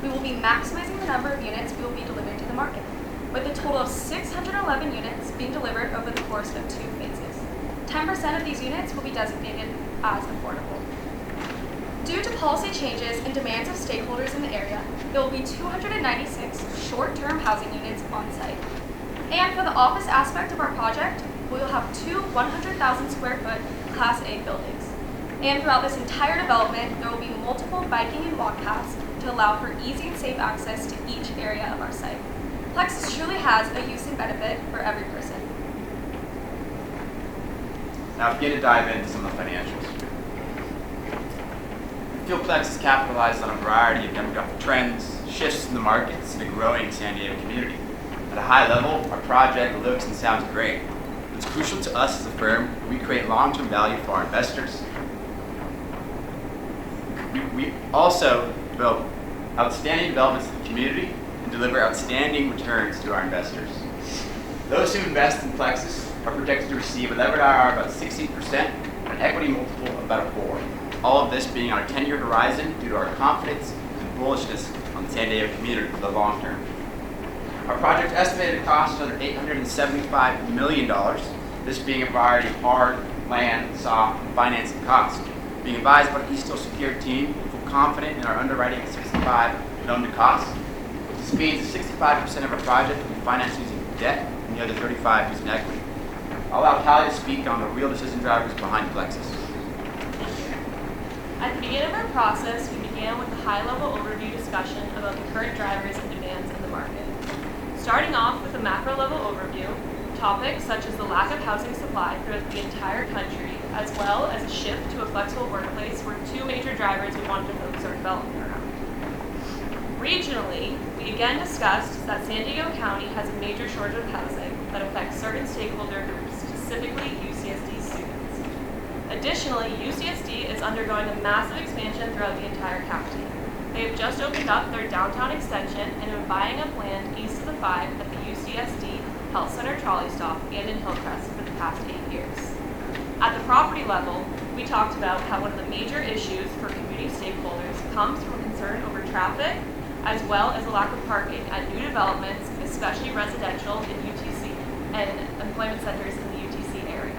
L: we will be maximizing the number of units we will be delivering to the market, with a total of 611 units being delivered over the course of 2 phases. 10% of these units will be designated as affordable. Due to policy changes and demands of stakeholders in the area, there will be 296 short-term housing units on site. And for the office aspect of our project, we will have 2 100,000 square foot Class A buildings. And throughout this entire development, there will be multiple biking and walk paths to allow for easy and safe access to each area of our site. Plexus truly has a use and benefit for every person.
M: Now begin to dive into some of the financials. We feel Plexus capitalized on a variety of demographic trends, shifts in the markets, and a growing San Diego community. At a high level, our project looks and sounds great. It's crucial to us as a firm that we create long-term value for our investors. We also develop outstanding developments in the community and deliver outstanding returns to our investors. Those who invest in Plexus are projected to receive a levered IRR of about 16% and an equity multiple of about a 4. All of this being on a 10-year horizon due to our confidence and bullishness on the San Diego community for the long term. Our project's estimated cost is under $875 million, this being a variety of hard, land, soft, and financing costs. Being advised by the East Hill Secure team, we feel confident in our underwriting at 65 loan to cost. This means that 65% of our project will be financed using debt and the other 35 using equity. I'll allow Callie to speak on the real decision drivers behind Plexus.
L: At the beginning of our process, we began with a high-level overview discussion about the current drivers and demands in the market. Starting off with a macro-level overview, topics such as the lack of housing supply throughout the entire country, as well as a shift to a flexible workplace, were two major drivers we wanted to focus our development around. Regionally, we again discussed that San Diego County has a major shortage of housing that affects certain stakeholder groups, specifically UCSD students. Additionally, UCSD is undergoing a massive expansion throughout the entire county. They have just opened up their downtown extension and are buying up land east of the 5 at the UCSD Health Center trolley stop and in Hillcrest for the past 8 years. At the property level, we talked about how one of the major issues for community stakeholders comes from a concern over traffic, as well as a lack of parking at new developments, especially residential in UTC and employment centers in the UTC area.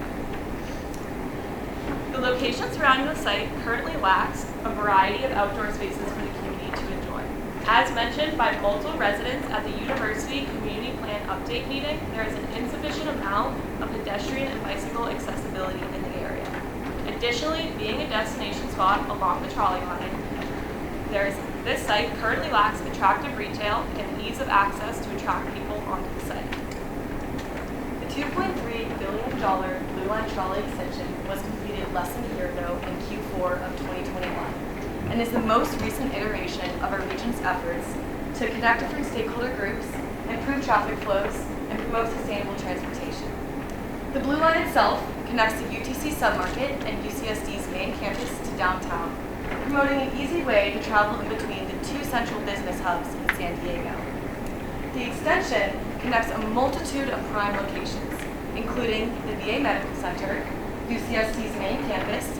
L: The location surrounding the site currently lacks a variety of outdoor spaces for the community to enjoy. As mentioned by multiple residents at the University Community Plan Update meeting, there is an insufficient amount of pedestrian and bicycle accessibility in the area. Additionally, being a destination spot along the trolley line, this site currently lacks attractive retail and ease of access to attract people onto the site. The $2.3 billion Blue Line trolley extension was completed less than a year ago in Q4 of 2021 and is the most recent iteration of our region's efforts to connect different stakeholder groups, improve traffic flows, and promote sustainable transportation. The Blue Line itself connects the UTC submarket and UCSD's main campus to downtown, promoting an easy way to travel in between the two central business hubs in San Diego. The extension connects a multitude of prime locations, including the VA Medical Center, UCSD's main campus,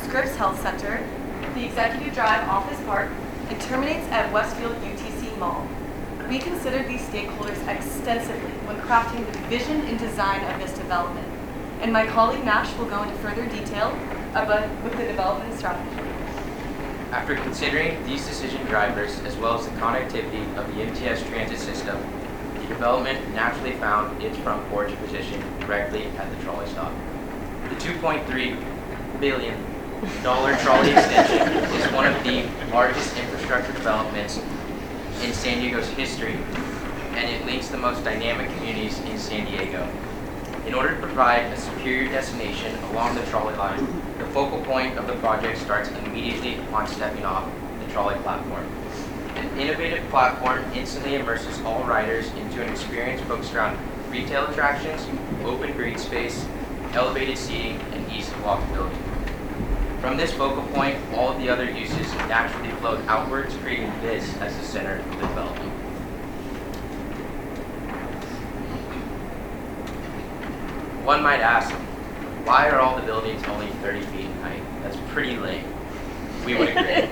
L: Scripps Health Center, the Executive Drive Office Park, and terminates at Westfield UTC Mall. We considered these stakeholders extensively when crafting the vision and design of this development, and my colleague Nash will go into further detail with the development strategy.
N: After considering these decision drivers as well as the connectivity of the MTS transit system, the development naturally found its front porch position directly at the trolley stop. The $2.3 billion trolley extension is one of the largest infrastructure developments in San Diego's history, and it links the most dynamic communities in San Diego. In order to provide a superior destination along the trolley line, the focal point of the project starts immediately upon stepping off the trolley platform. An innovative platform instantly immerses all riders into an experience focused around retail attractions, open green space, elevated seating, and ease of walkability. From this focal point, all of the other uses naturally flowed outwards, creating this as the center of the development. One might ask, why are all the buildings only 30 feet in height? That's pretty lame. We would agree.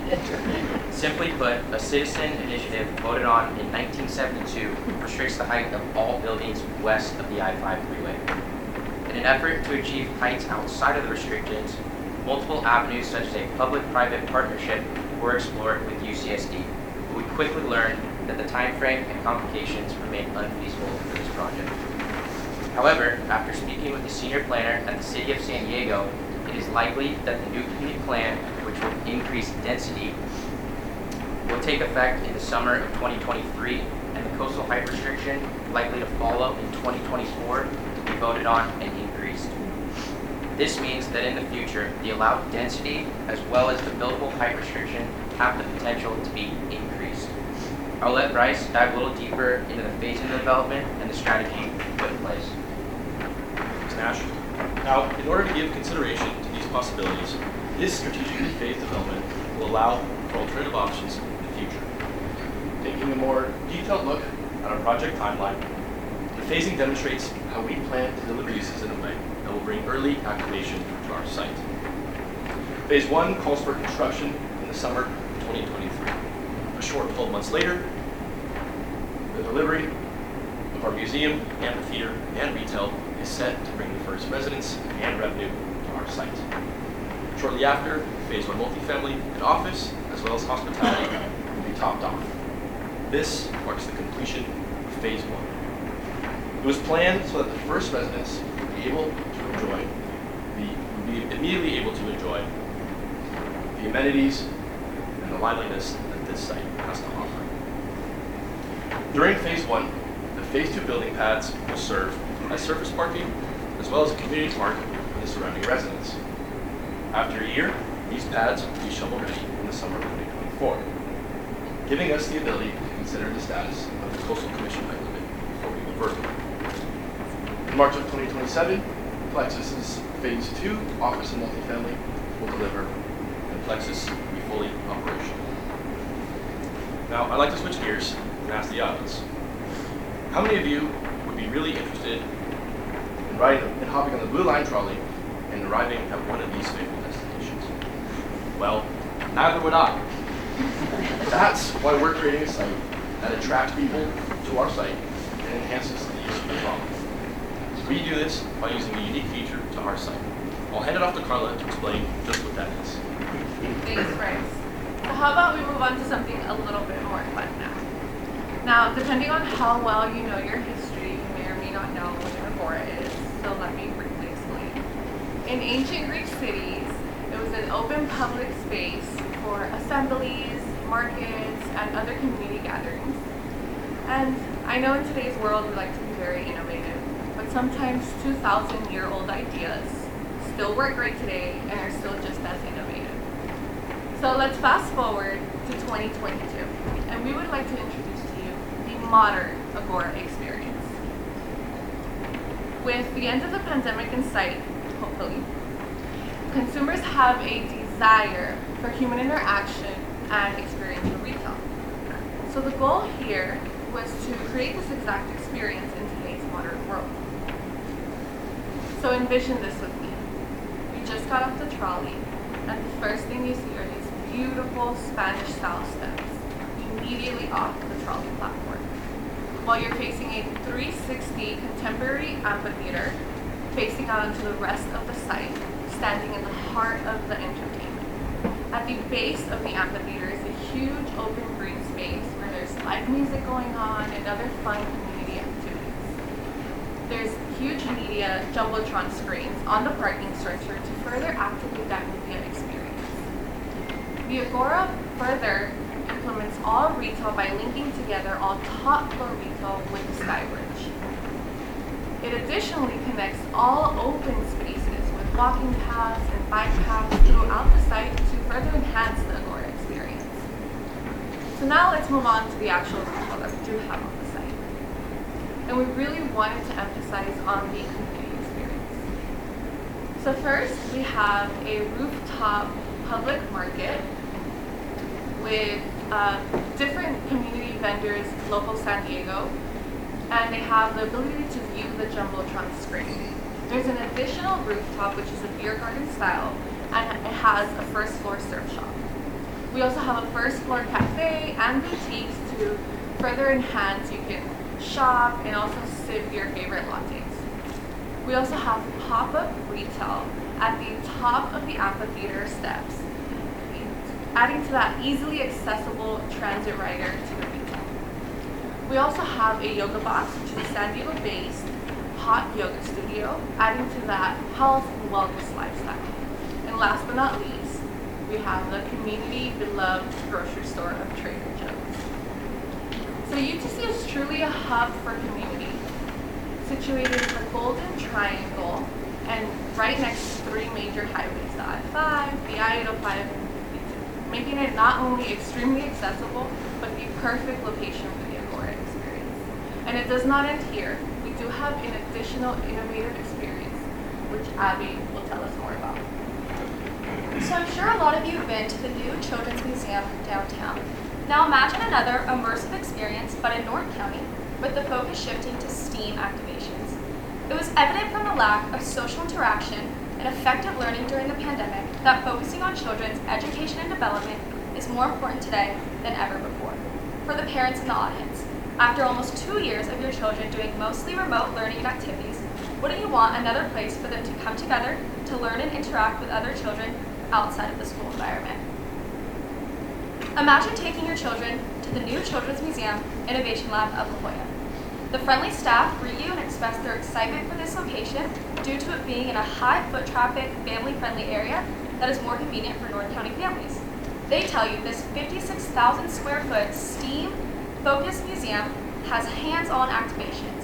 N: Simply put, a citizen initiative voted on in 1972 restricts the height of all buildings west of the I-5 freeway. In an effort to achieve heights outside of the restrictions, multiple avenues such as a public-private partnership were explored with UCSD, but we quickly learned that the time frame and complications remained unfeasible for this project. However, after speaking with the senior planner at the City of San Diego, it is likely that the new community plan, which will increase density, will take effect in the summer of 2023, and the coastal height restriction likely to follow in 2024 to be voted on and increased. This means that in the future, the allowed density as well as the buildable height restriction have the potential to be increased. I'll let Bryce dive a little deeper into the phasing of the development and the strategy put in place.
O: Thanks, Nash. Now, in order to give consideration to these possibilities, this strategically phased development will allow for alternative options in the future. Taking a more detailed look at our project timeline, the phasing demonstrates how we plan to deliver uses in a way that will bring early activation to our site. Phase 1 calls for construction in the summer of 2023. A short 12 months later, the delivery of our museum, amphitheater, and retail is set to bring the first residents and revenue to our site. Shortly after, Phase 1 multifamily and office, as well as hospitality, will be topped off. This marks the completion of Phase 1. It was planned so that the first residents would be immediately able to enjoy the amenities and the liveliness that this site has to offer. During Phase 1, the Phase 2 building pads will serve as surface parking, as well as a community park for the surrounding residents. After a year, these pads will be shovel-ready in the summer of 2024, giving us the ability to consider the status of the Coastal Commission height limit before we go vertical. In March of 2027, Plexus's Phase 2 office and multifamily will deliver, and Plexus will be fully operational. Now, I'd like to switch gears and ask the audience. How many of you would be really interested in riding and hopping on the Blue Line trolley and arriving at one of these favorite destinations? Well, neither would I. That's why we're creating a site that attracts people to our site and enhances the use of the trolley. We do this by using a unique feature to our site. I'll hand it off to Carla to explain just what that is.
K: Thanks, Bryce. So how about we move on to something a little bit more fun now. Now, depending on how well you know your history, you may or may not know what an agora is, so let me briefly explain. In ancient Greek cities, it was an open public space for assemblies, markets, and other community gatherings. And I know in today's world we like to be very innovative, but sometimes 2,000-year-old ideas still work great today and are still just as innovative. So let's fast forward to 2022, and we would like to introduce to you the modern agora experience. With the end of the pandemic in sight, hopefully, consumers have a desire for human interaction and experiential retail. So the goal here was to create this exact experience in today's modern world. So envision this with me. You just got off the trolley, and the first thing you see are these beautiful Spanish-style steps immediately off the trolley platform, while you're facing a 360 contemporary amphitheater facing out into the rest of the site, standing in the heart of the entertainment. At the base of the amphitheater is a huge open green space where there's live music going on and other fun community activities. There's huge media Jumbotron screens on the parking structure to further activate that media experience. The Agora further implements all retail by linking together all top floor retail with the Skybridge. It additionally connects all open spaces with walking paths and bike paths throughout the site to further enhance the Agora experience. So now let's move on to the actual retail that we do have on the site. And we really wanted to emphasize on the community experience. So first, we have a rooftop public market with different community vendors, local San Diego, and they have the ability to view the Jumbotron screen. There's an additional rooftop, which is a beer garden style, and it has a first floor surf shop. We also have a first floor cafe and boutiques to further enhance. You can shop and also sip your favorite lattes. We also have pop-up retail at the top of the amphitheater steps, adding to that easily accessible transit rider to the retail. We also have a yoga box, which is a San Diego-based hot yoga studio, adding to that health and wellness lifestyle. And last but not least, we have the community-beloved grocery store of Trader Joe's. So UTC is truly a hub for community, situated in the Golden Triangle and right next to three major highways, the I-5, the I-805, and the 52, making it not only extremely accessible, but the perfect location for the Agora experience. And it does not end here. We do have an additional innovative experience, which Abby will tell us more about.
L: So I'm sure a lot of you have been to the new Children's Museum downtown. Now imagine another immersive experience, but in North County, with the focus shifting to STEAM activations. It was evident from the lack of social interaction and effective learning during the pandemic that focusing on children's education and development is more important today than ever before. For the parents in the audience, after almost 2 years of your children doing mostly remote learning and activities, wouldn't you want another place for them to come together to learn and interact with other children outside of the school environment. Imagine taking your children to the new Children's Museum Innovation Lab of La Jolla. The friendly staff greet you and express their excitement for this location due to it being in a high foot traffic, family-friendly area that is more convenient for North County families. They tell you this 56,000 square foot STEAM-focused museum has hands-on activations,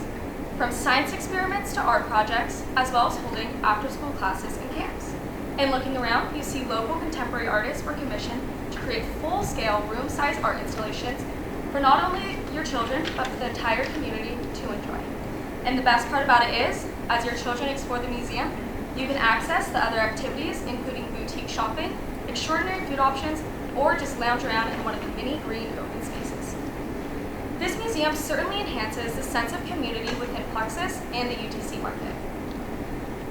L: from science experiments to art projects, as well as holding after-school classes and camps. And looking around, you see local contemporary artists were commissioned to create full-scale, room-size art installations for not only your children, but for the entire community to enjoy. And the best part about it is, as your children explore the museum, you can access the other activities, including boutique shopping, extraordinary food options, or just lounge around in one of the many green open spaces. This museum certainly enhances the sense of community within Plexus and the UTC market.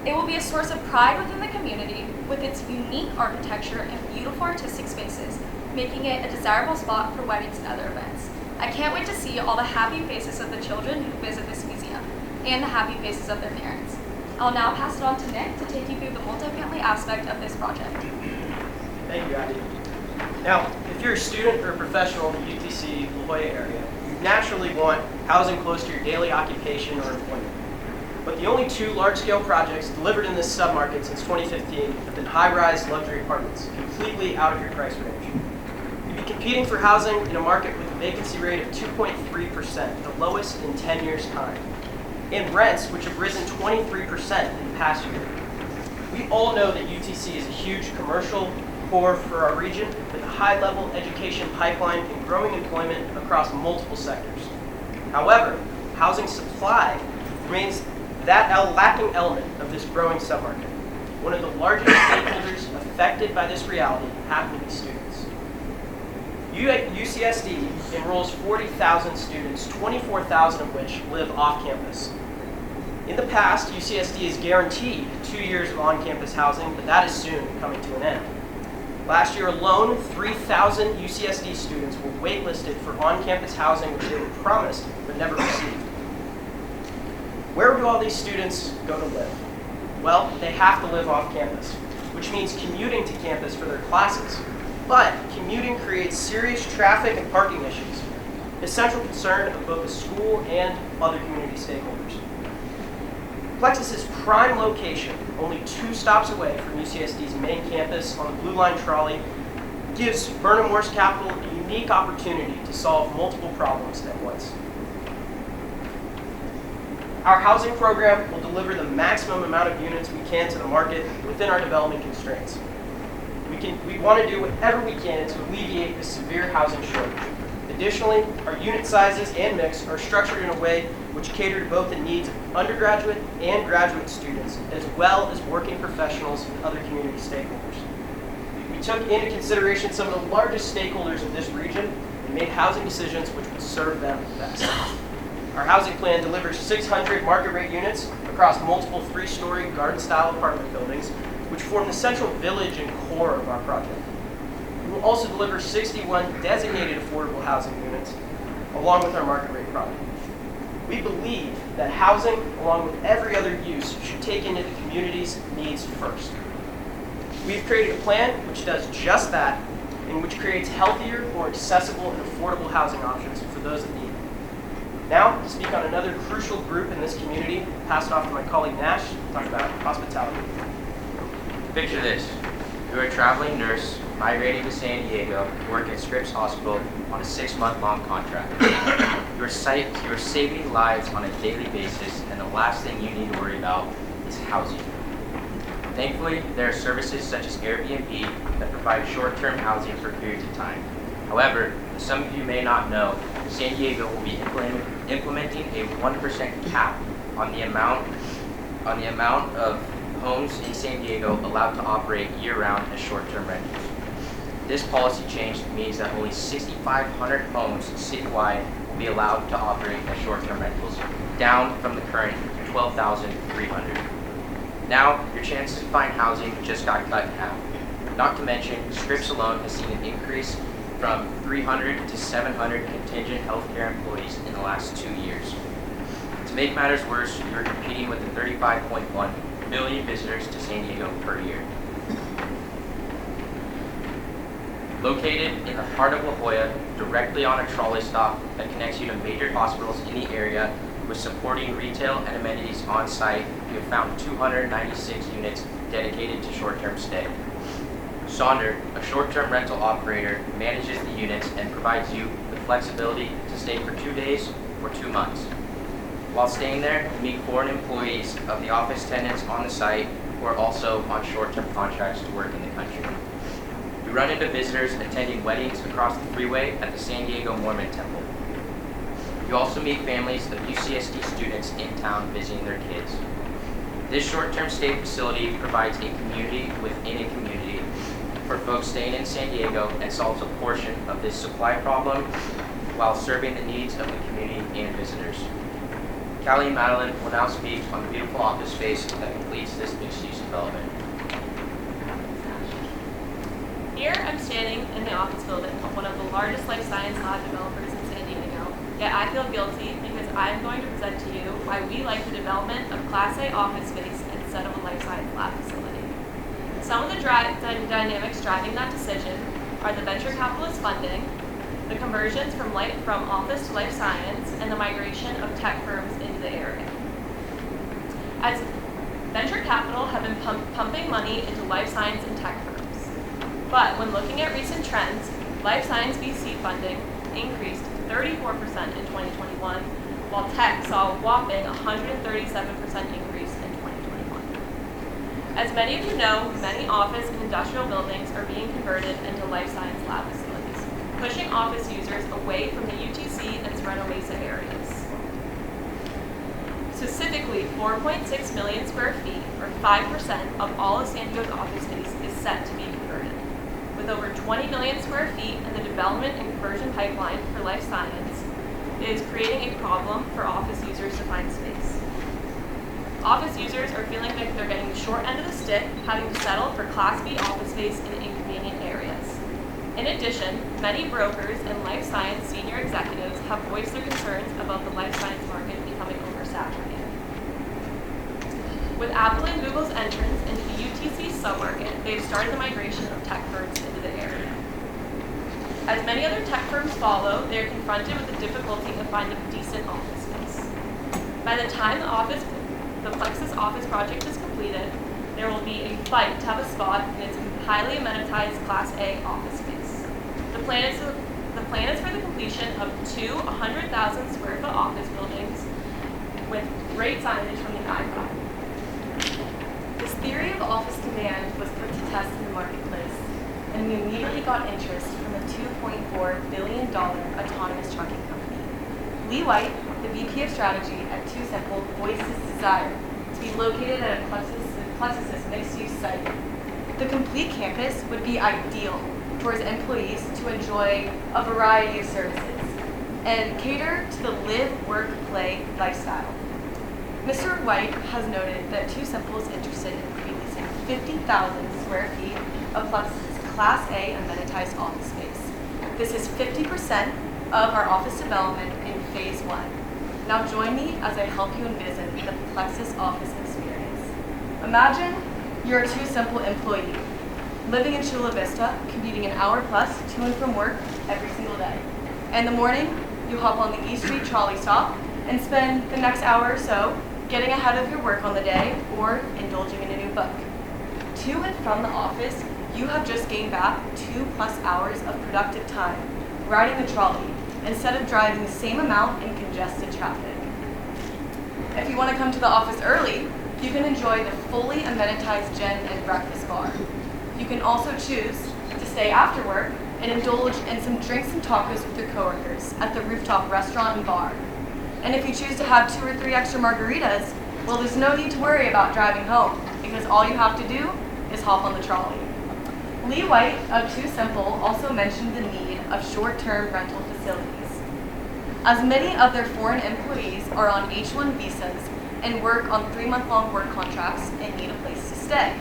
L: It will be a source of pride within the community with its unique architecture and beautiful artistic spaces, making it a desirable spot for weddings and other events. I can't wait to see all the happy faces of the children who visit this museum and the happy faces of their parents. I'll now pass it on to Nick to take you through the multifamily aspect of this project.
J: Thank you, Abby. Now, if you're a student or a professional in the UTC La Jolla area, you naturally want housing close to your daily occupation or employment. But the only two large-scale projects delivered in this submarket since 2015 have been high-rise luxury apartments, completely out of your price range. You'd be competing for housing in a market with a vacancy rate of 2.3%, the lowest in 10 years' time, and rents which have risen 23% in the past year. We all know that UTC is a huge commercial core for our region with a high-level education pipeline and growing employment across multiple sectors. However, housing supply remains that lacking element of this growing submarket. One of the largest stakeholders affected by this reality happen to be students. UCSD enrolls 40,000 students, 24,000 of which live off campus. In the past, UCSD is guaranteed 2 years of on-campus housing, but that is soon coming to an end. Last year alone, 3,000 UCSD students were waitlisted for on-campus housing which they were promised but never received. Where do all these students go to live? Well, they have to live off campus, which means commuting to campus for their classes. But commuting creates serious traffic and parking issues, a central concern of both the school and other community stakeholders. Plexus's prime location, only 2 stops away from UCSD's main campus on the Blue Line trolley, gives Vernon Morris Capital a unique opportunity to solve multiple problems at once. Our housing program will deliver the maximum amount of units we can to the market within our development constraints. We want to do whatever we can to alleviate the severe housing shortage. Additionally, our unit sizes and mix are structured in a way which cater to both the needs of undergraduate and graduate students, as well as working professionals and other community stakeholders. We took into consideration some of the largest stakeholders of this region and made housing decisions which would serve them best. Our housing plan delivers 600 market rate units across multiple 3-story garden-style apartment buildings, which form the central village and core of our project. We will also deliver 61 designated affordable housing units, along with our market rate product. We believe that housing, along with every other use, should take into the community's needs first. We've created a plan which does just that, and which creates healthier, more accessible, and affordable housing options for those that need it. Now, to speak on another crucial group in this community, I'll pass it off to my colleague Nash to talk about hospitality.
N: Picture this. You're a traveling nurse migrating to San Diego to work at Scripps Hospital on a 6-month-long contract. You're saving lives on a daily basis, and the last thing you need to worry about is housing. Thankfully, there are services such as Airbnb that provide short-term housing for periods of time. However, as some of you may not know, San Diego will be implementing a 1% cap on the amount of homes in San Diego allowed to operate year-round as short-term rentals. This policy change means that only 6,500 homes citywide will be allowed to operate as short-term rentals, down from the current 12,300. Now, your chances to find housing just got cut in half. Not to mention, Scripps alone has seen an increase from 300 to 700 contingent healthcare employees in the last 2 years. To make matters worse, you are competing with the 35.1 million visitors to San Diego per year. Located in the heart of La Jolla, directly on a trolley stop that connects you to major hospitals in the area, with supporting retail and amenities on site, we have found 296 units dedicated to short-term stay. Sonder, a short-term rental operator, manages the units and provides you the flexibility to stay for 2 days or 2 months. While staying there, you meet foreign employees of the office tenants on the site who are also on short-term contracts to work in the country. We run into visitors attending weddings across the freeway at the San Diego Mormon Temple. You also meet families of UCSD students in town visiting their kids. This short-term stay facility provides a community within a community for folks staying in San Diego and solves a portion of this supply problem while serving the needs of the community and visitors. Callie and Madeline will now speak on the beautiful office space that completes this mixed-use development.
K: Here I'm standing in the office building of one of the largest life science lab developers in San Diego, yet I feel guilty because I am going to present to you why we like the development of Class A office space instead of a life science lab facility. Some of the dynamics driving that decision are the venture capitalist funding, the conversions from office to life science, and the migration of tech firms into the area. As venture capital have been pumping money into life science and tech firms. But when looking at recent trends, life science VC funding increased 34% in 2021, while tech saw a whopping 137% increase in 2021. As many of you know, many office and industrial buildings are being converted into life science lab facilities, pushing office users away from the UTC and Sorrento Mesa areas. Specifically, 4.6 million square feet, or 5% of all of San Diego's office space, is set to be converted. With over 20 million square feet in the development and conversion pipeline for life science, it is creating a problem for office users to find space. Office users are feeling like they're getting the short end of the stick, having to settle for Class B office space in inconvenient areas. In addition, many brokers and life science senior executives have voiced their concerns about the life science market becoming oversaturated. With Apple and Google's entrance into the UTC submarket, they've started the migration of tech firms into the area. As many other tech firms follow, they are confronted with the difficulty of finding decent office space. By the time the Plexus office project is completed, there will be a fight to have a spot in its highly amenitized Class A office space. The plan is for the completion of 2 100,000 square foot office buildings with great signage from the I-5. This theory of office demand was put to test in the marketplace, and we immediately got interest from a $2.4 billion autonomous trucking company. Lee White, the VP of Strategy at TuSimple, voiced his desire to be located at a Plexus mixed-use site. The complete campus would be ideal for his employees to enjoy a variety of services and cater to the live, work, play lifestyle. Mr. White has noted that TuSimple is interested in pre-leasing 50,000 square feet of Plexus' Class A amenitized office space. This is 50% of our office development in Phase 1. Now join me as I help you envision the Plexus office experience. Imagine you're a TuSimple employee, living in Chula Vista, commuting an hour plus to and from work every single day. In the morning, you hop on the East Street trolley stop and spend the next hour or so getting ahead of your work on the day or indulging in a new book. To and from the office, you have just gained back 2+ hours of productive time riding the trolley instead of driving the same amount in congested traffic. If you want to come to the office early, you can enjoy the fully amenitized gym and breakfast bar. You can also choose to stay after work and indulge in some drinks and tacos with your coworkers at the rooftop restaurant and bar. And if you choose to have 2 or 3 extra margaritas, well, there's no need to worry about driving home because all you have to do is hop on the trolley. Lee White of TuSimple also mentioned the need of short-term rental facilities. As many of their foreign employees are on H-1 visas and work on 3-month-long work contracts and need a place to stay.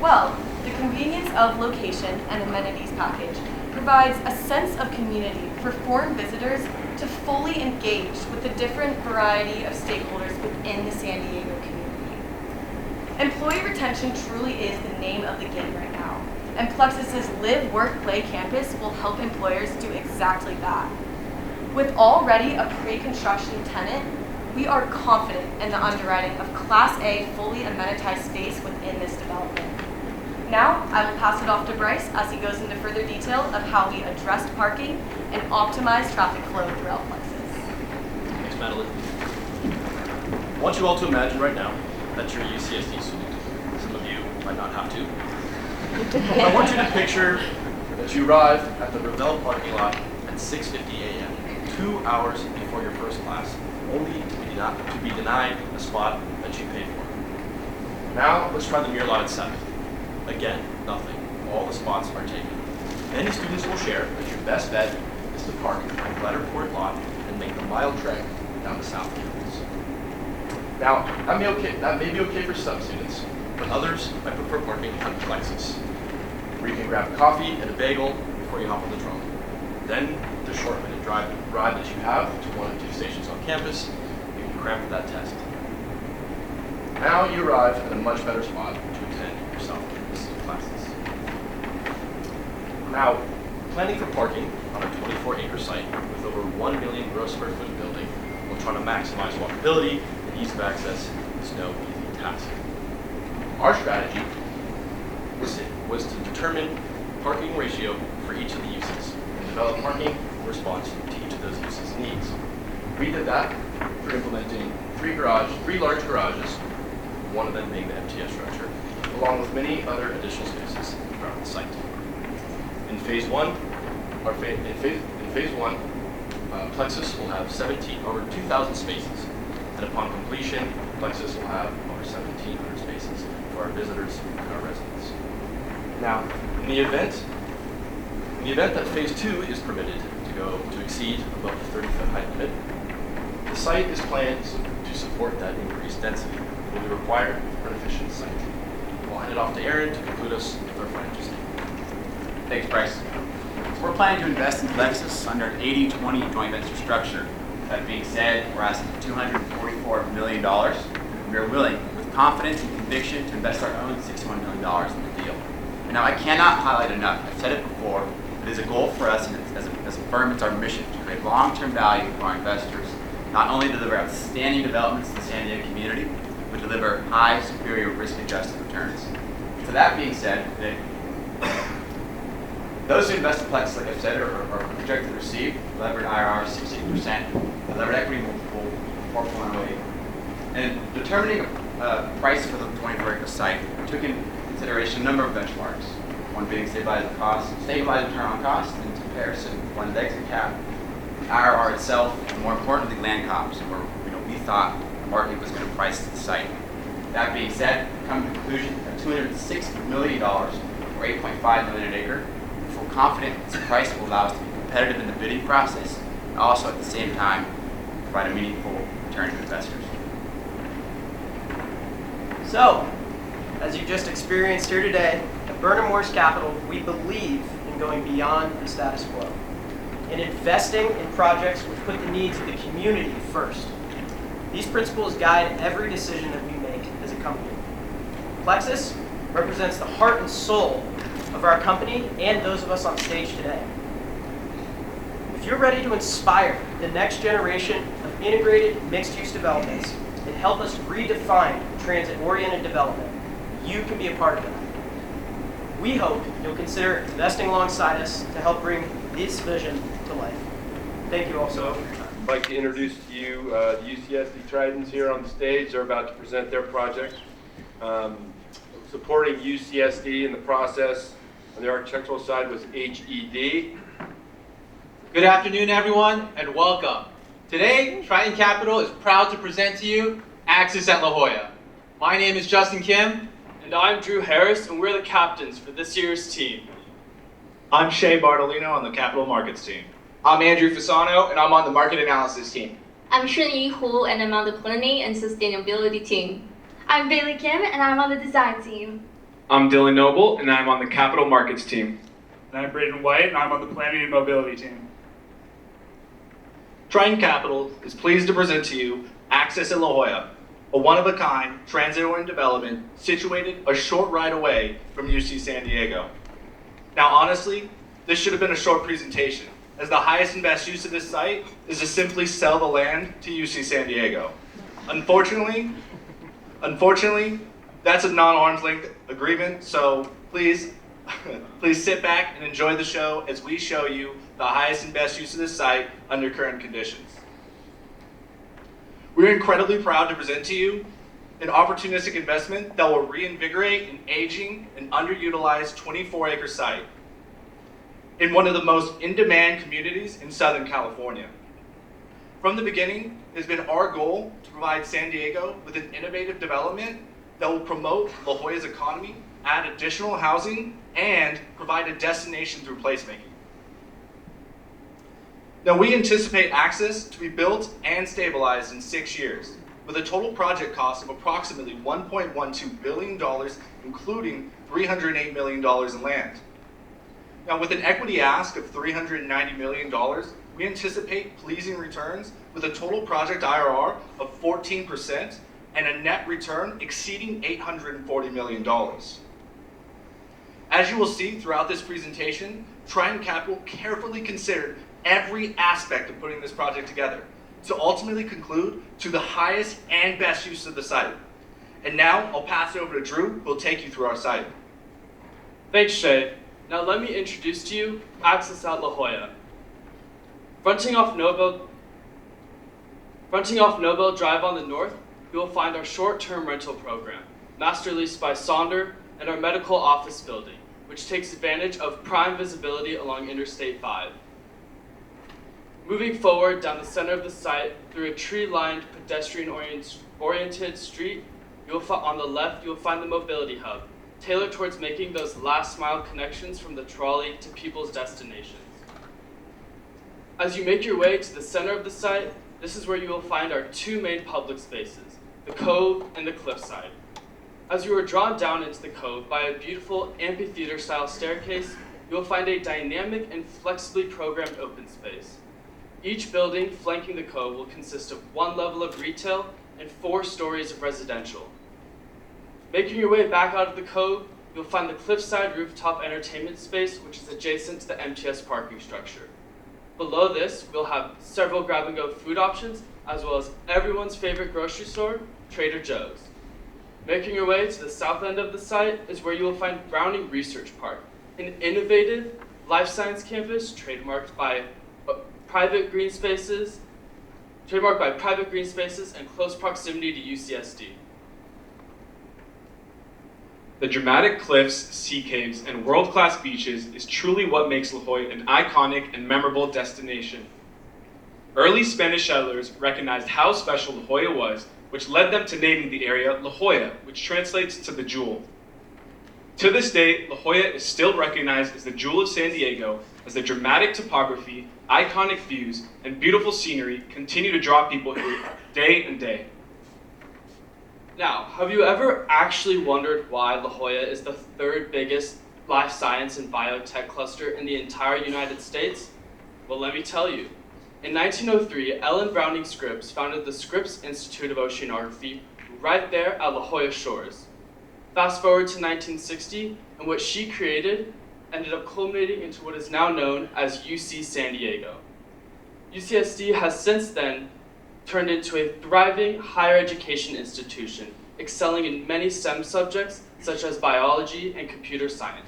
K: Well, the convenience of location and amenities package provides a sense of community for foreign visitors to fully engage with the different variety of stakeholders within the San Diego community. Employee retention truly is the name of the game right now,
L: and Plexus's Live, Work, Play campus will help employers do exactly that. With already a pre-construction tenant, we are confident in the underwriting of Class A fully amenitized space within this development. Now, I will pass it off to Bryce as he goes into further detail of how we addressed parking and optimized traffic flow throughout Plexus.
O: Thanks, Madeline. I want you all to imagine right now that you're a UCSD student. Some of you might not have to. I want you to picture that you arrive at the Revell parking lot at 6:50 a.m., 2 hours before your first class, only to be denied a spot that you paid for. Now, let's try the Muir lot at 7. Again, nothing. All the spots are taken. Many students will share that your best bet is to park on the Letterport lot and make the mile trek down the South Campus. Now, that may be okay for some students, but others might prefer parking at Plexus, where you can grab coffee and a bagel before you hop on the trolley. Then, the short-minute ride that you have to one or two stations on campus, you can cram for that test. Now you arrive at a much better spot to attend your South Campus classes. Now, planning for parking on a 24-acre site with over 1 million gross square foot building while trying to maximize walkability and ease of access is no easy task. Our strategy was to determine parking ratio for each of the uses and develop parking in response to each of those uses' needs. We did that through implementing three large garages, one of them being the MTS structure, along with many other additional spaces throughout the site. In phase one, Plexus will have over 2,000 spaces, and upon completion, Plexus will have over 1,700 spaces for our visitors and our residents. Now, in the event that phase 2 is permitted to exceed above the 30-foot height limit, the site is planned to support that increased density that will be required for an efficient site. I'll hand it off to Aaron to conclude us with our financial statement.
M: Thanks, Bryce. So we're planning to invest in Plexus under an 80-20 joint venture structure. That being said, we're asking $244 million. We are willing, with confidence and conviction, to invest our own $61 million in the deal. And now, I cannot highlight enough, I've said it before, it is a goal for us, and as a firm, it's our mission to create long-term value for our investors, not only deliver outstanding developments to the San Diego community, but deliver high, superior risk-adjusted returns. So that being said, those who invest in Plexus, like I've said, are projected to receive levered IRR 68%, a levered equity multiple 4.08. And determining a price for the 24-acre site took into consideration a number of benchmarks, one being stabilized return on cost in comparison to blended exit cap, IRR itself, and more importantly, land comps, where we thought the market was going to price the site. That being said, we come to the conclusion that $206 million, or $8.5 million an acre, we feel confident this price will allow us to be competitive in the bidding process, and also at the same time provide a meaningful return to investors.
J: So, as you just experienced here today, at Burnham Morris Capital, we believe in going beyond the status quo, in investing in projects which put the needs of the community first. These principles guide every decision that we make as a company. Plexus represents the heart and soul of our company and those of us on stage today. If you're ready to inspire the next generation of integrated mixed-use developments and help us redefine transit-oriented development, you can be a part of that. We hope you'll consider investing alongside us to help bring this vision to life. Thank you all so much for your time.
C: I'd like to introduce to you the UCSD Tritons here on the stage. They're about to present their project. Supporting UCSD in the process on the architectural side was HED.
P: Good afternoon, everyone, and welcome. Today, Triton Capital is proud to present to you Axis at La Jolla. My name is Justin Kim.
Q: And I'm Drew Harris, and we're the captains for this year's team.
R: I'm Shea Bartolino on the Capital Markets team.
S: I'm Andrew Fasano, and I'm on the Market Analysis team.
T: I'm Shunyi Hu, and I'm on the Planning and Sustainability team.
I: I'm Bailey Kim, and I'm on the Design team.
U: I'm Dylan Noble, and I'm on the Capital Markets team.
V: And I'm Braden White, and I'm on the Planning and Mobility team.
R: Triton Capital is pleased to present to you Axis at La Jolla, a one-of-a-kind transit-oriented development situated a short ride away from UC San Diego. Now honestly, this should have been a short presentation, as the highest and best use of this site is to simply sell the land to UC San Diego. Unfortunately, that's a non-arm's length agreement, so please sit back and enjoy the show as we show you the highest and best use of this site under current conditions. We're incredibly proud to present to you an opportunistic investment that will reinvigorate an aging and underutilized 24-acre site in one of the most in-demand communities in Southern California. From the beginning, it has been our goal to provide San Diego with an innovative development that will promote La Jolla's economy, add additional housing, and provide a destination through placemaking. Now, we anticipate Axis to be built and stabilized in 6 years, with a total project cost of approximately $1.12 billion, including $308 million in land. Now, with an equity ask of $390 million, we anticipate pleasing returns with a total project IRR of 14% and a net return exceeding $840 million. As you will see throughout this presentation, Trident Capital carefully considered every aspect of putting this project together to ultimately conclude to the highest and best use of the site. And now I'll pass it over to Drew, who will take you through our site.
Q: Thanks, Shay. Now let me introduce to you Axis at La Jolla. Fronting off Nobel Drive on the north, you will find our short-term rental program, master leased by Sonder, and our medical office building, which takes advantage of prime visibility along Interstate 5. Moving forward down the center of the site through a tree-lined, pedestrian-oriented street, on the left you will find the mobility hub, tailored towards making those last-mile connections from the trolley to people's destinations. As you make your way to the center of the site, this is where you will find our two main public spaces, the Cove and the Cliffside. As you are drawn down into the Cove by a beautiful amphitheater-style staircase, you will find a dynamic and flexibly programmed open space. Each building flanking the Cove will consist of one level of retail and 4 stories of residential. Making your way back out of the Cove, you'll find the Cliffside rooftop entertainment space, which is adjacent to the MTS parking structure. Below this, we'll have several grab-and-go food options, as well as everyone's favorite grocery store, Trader Joe's. Making your way to the south end of the site is where you will find Browning Research Park, an innovative life science campus trademarked by private green spaces and close proximity to UCSD.
U: The dramatic cliffs, sea caves, and world-class beaches is truly what makes La Jolla an iconic and memorable destination. Early Spanish settlers recognized how special La Jolla was, which led them to naming the area La Jolla, which translates to the jewel. To this day, La Jolla is still recognized as the jewel of San Diego, as the dramatic topography, iconic views, and beautiful scenery continue to draw people here day and day.
Q: Now, have you ever actually wondered why La Jolla is the 3rd biggest life science and biotech cluster in the entire United States? Well, let me tell you. In 1903, Ellen Browning Scripps founded the Scripps Institute of Oceanography right there at La Jolla Shores. Fast forward to 1960, and what she created ended up culminating into what is now known as UC San Diego. UCSD has since then turned into a thriving higher education institution, excelling in many STEM subjects such as biology and computer science.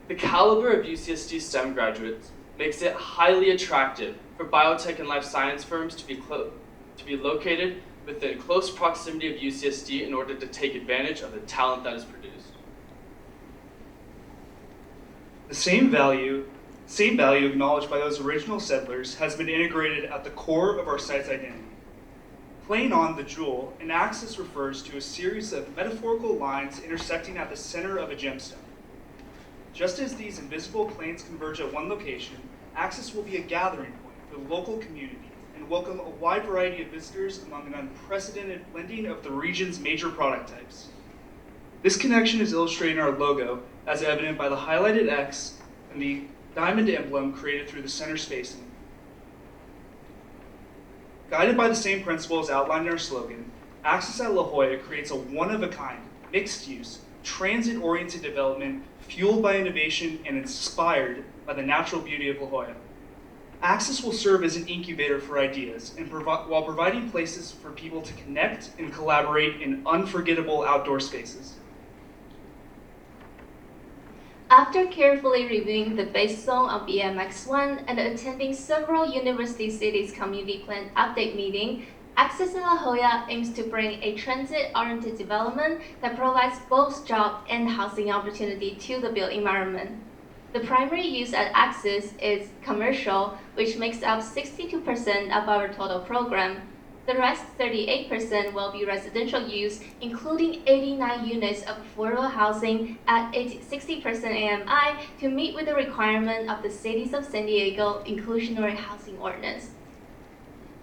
Q: The caliber of UCSD STEM graduates makes it highly attractive for biotech and life science firms to be located within close proximity of UCSD in order to take advantage of the talent that is produced.
V: The same value acknowledged by those original settlers has been integrated at the core of our site's identity. Playing on the jewel, an axis refers to a series of metaphorical lines intersecting at the center of a gemstone. Just as these invisible planes converge at one location, Axis will be a gathering point for the local community and welcome a wide variety of visitors among an unprecedented blending of the region's major product types. This connection is illustrated in our logo, as evident by the highlighted X and the diamond emblem created through the center spacing. Guided by the same principles outlined in our slogan, Axis at La Jolla creates a one-of-a-kind, mixed-use, transit-oriented development fueled by innovation and inspired by the natural beauty of La Jolla. Axis will serve as an incubator for ideas and while providing places for people to connect and collaborate in unforgettable outdoor spaces.
T: After carefully reviewing the base zone of BMX1 and attending several University Cities Community Plan Update meetings, Axis in La Jolla aims to bring a transit-oriented development that provides both job and housing opportunity to the built environment. The primary use at Axis is commercial, which makes up 62% of our total program. The rest, 38%, will be residential use, including 89 units of affordable housing at 60% AMI to meet with the requirement of the Cities of San Diego Inclusionary Housing Ordinance.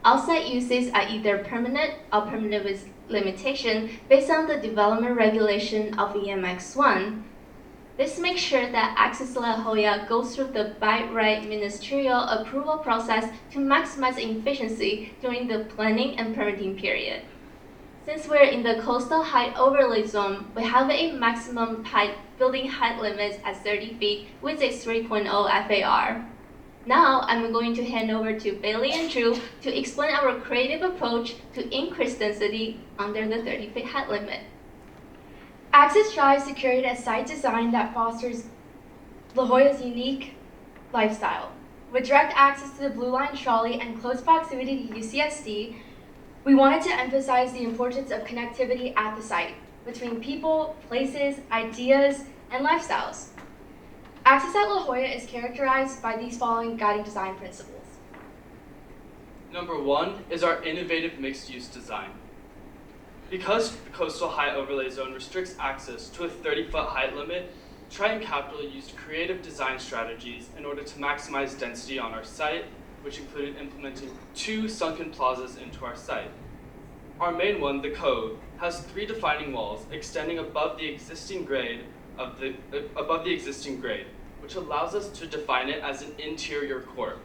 T: Outside uses are either permanent or permanent with limitation based on the development regulation of EMX1. This makes sure that Axis La Jolla goes through the by right ministerial approval process to maximize efficiency during the planning and permitting period. Since we're in the coastal height overlay zone, we have a maximum building height limit at 30 feet with a 3.0 FAR. Now I'm going to hand over to Bailey and Drew to explain our creative approach to increase density under the 30-feet height limit.
I: Axis strives to create a site design that fosters La Jolla's unique lifestyle. With direct access to the Blue Line trolley and close proximity to UCSD, we wanted to emphasize the importance of connectivity at the site between people, places, ideas, and lifestyles. Axis at La Jolla is characterized by these following guiding design principles.
Q: Number 1 is our innovative mixed-use design. Because the coastal high overlay zone restricts access to a 30-foot height limit, Triton Capital used creative design strategies in order to maximize density on our site, which included implementing 2 sunken plazas into our site. Our main one, the Cove, has 3 defining walls extending above the existing grade, which allows us to define it as an interior court.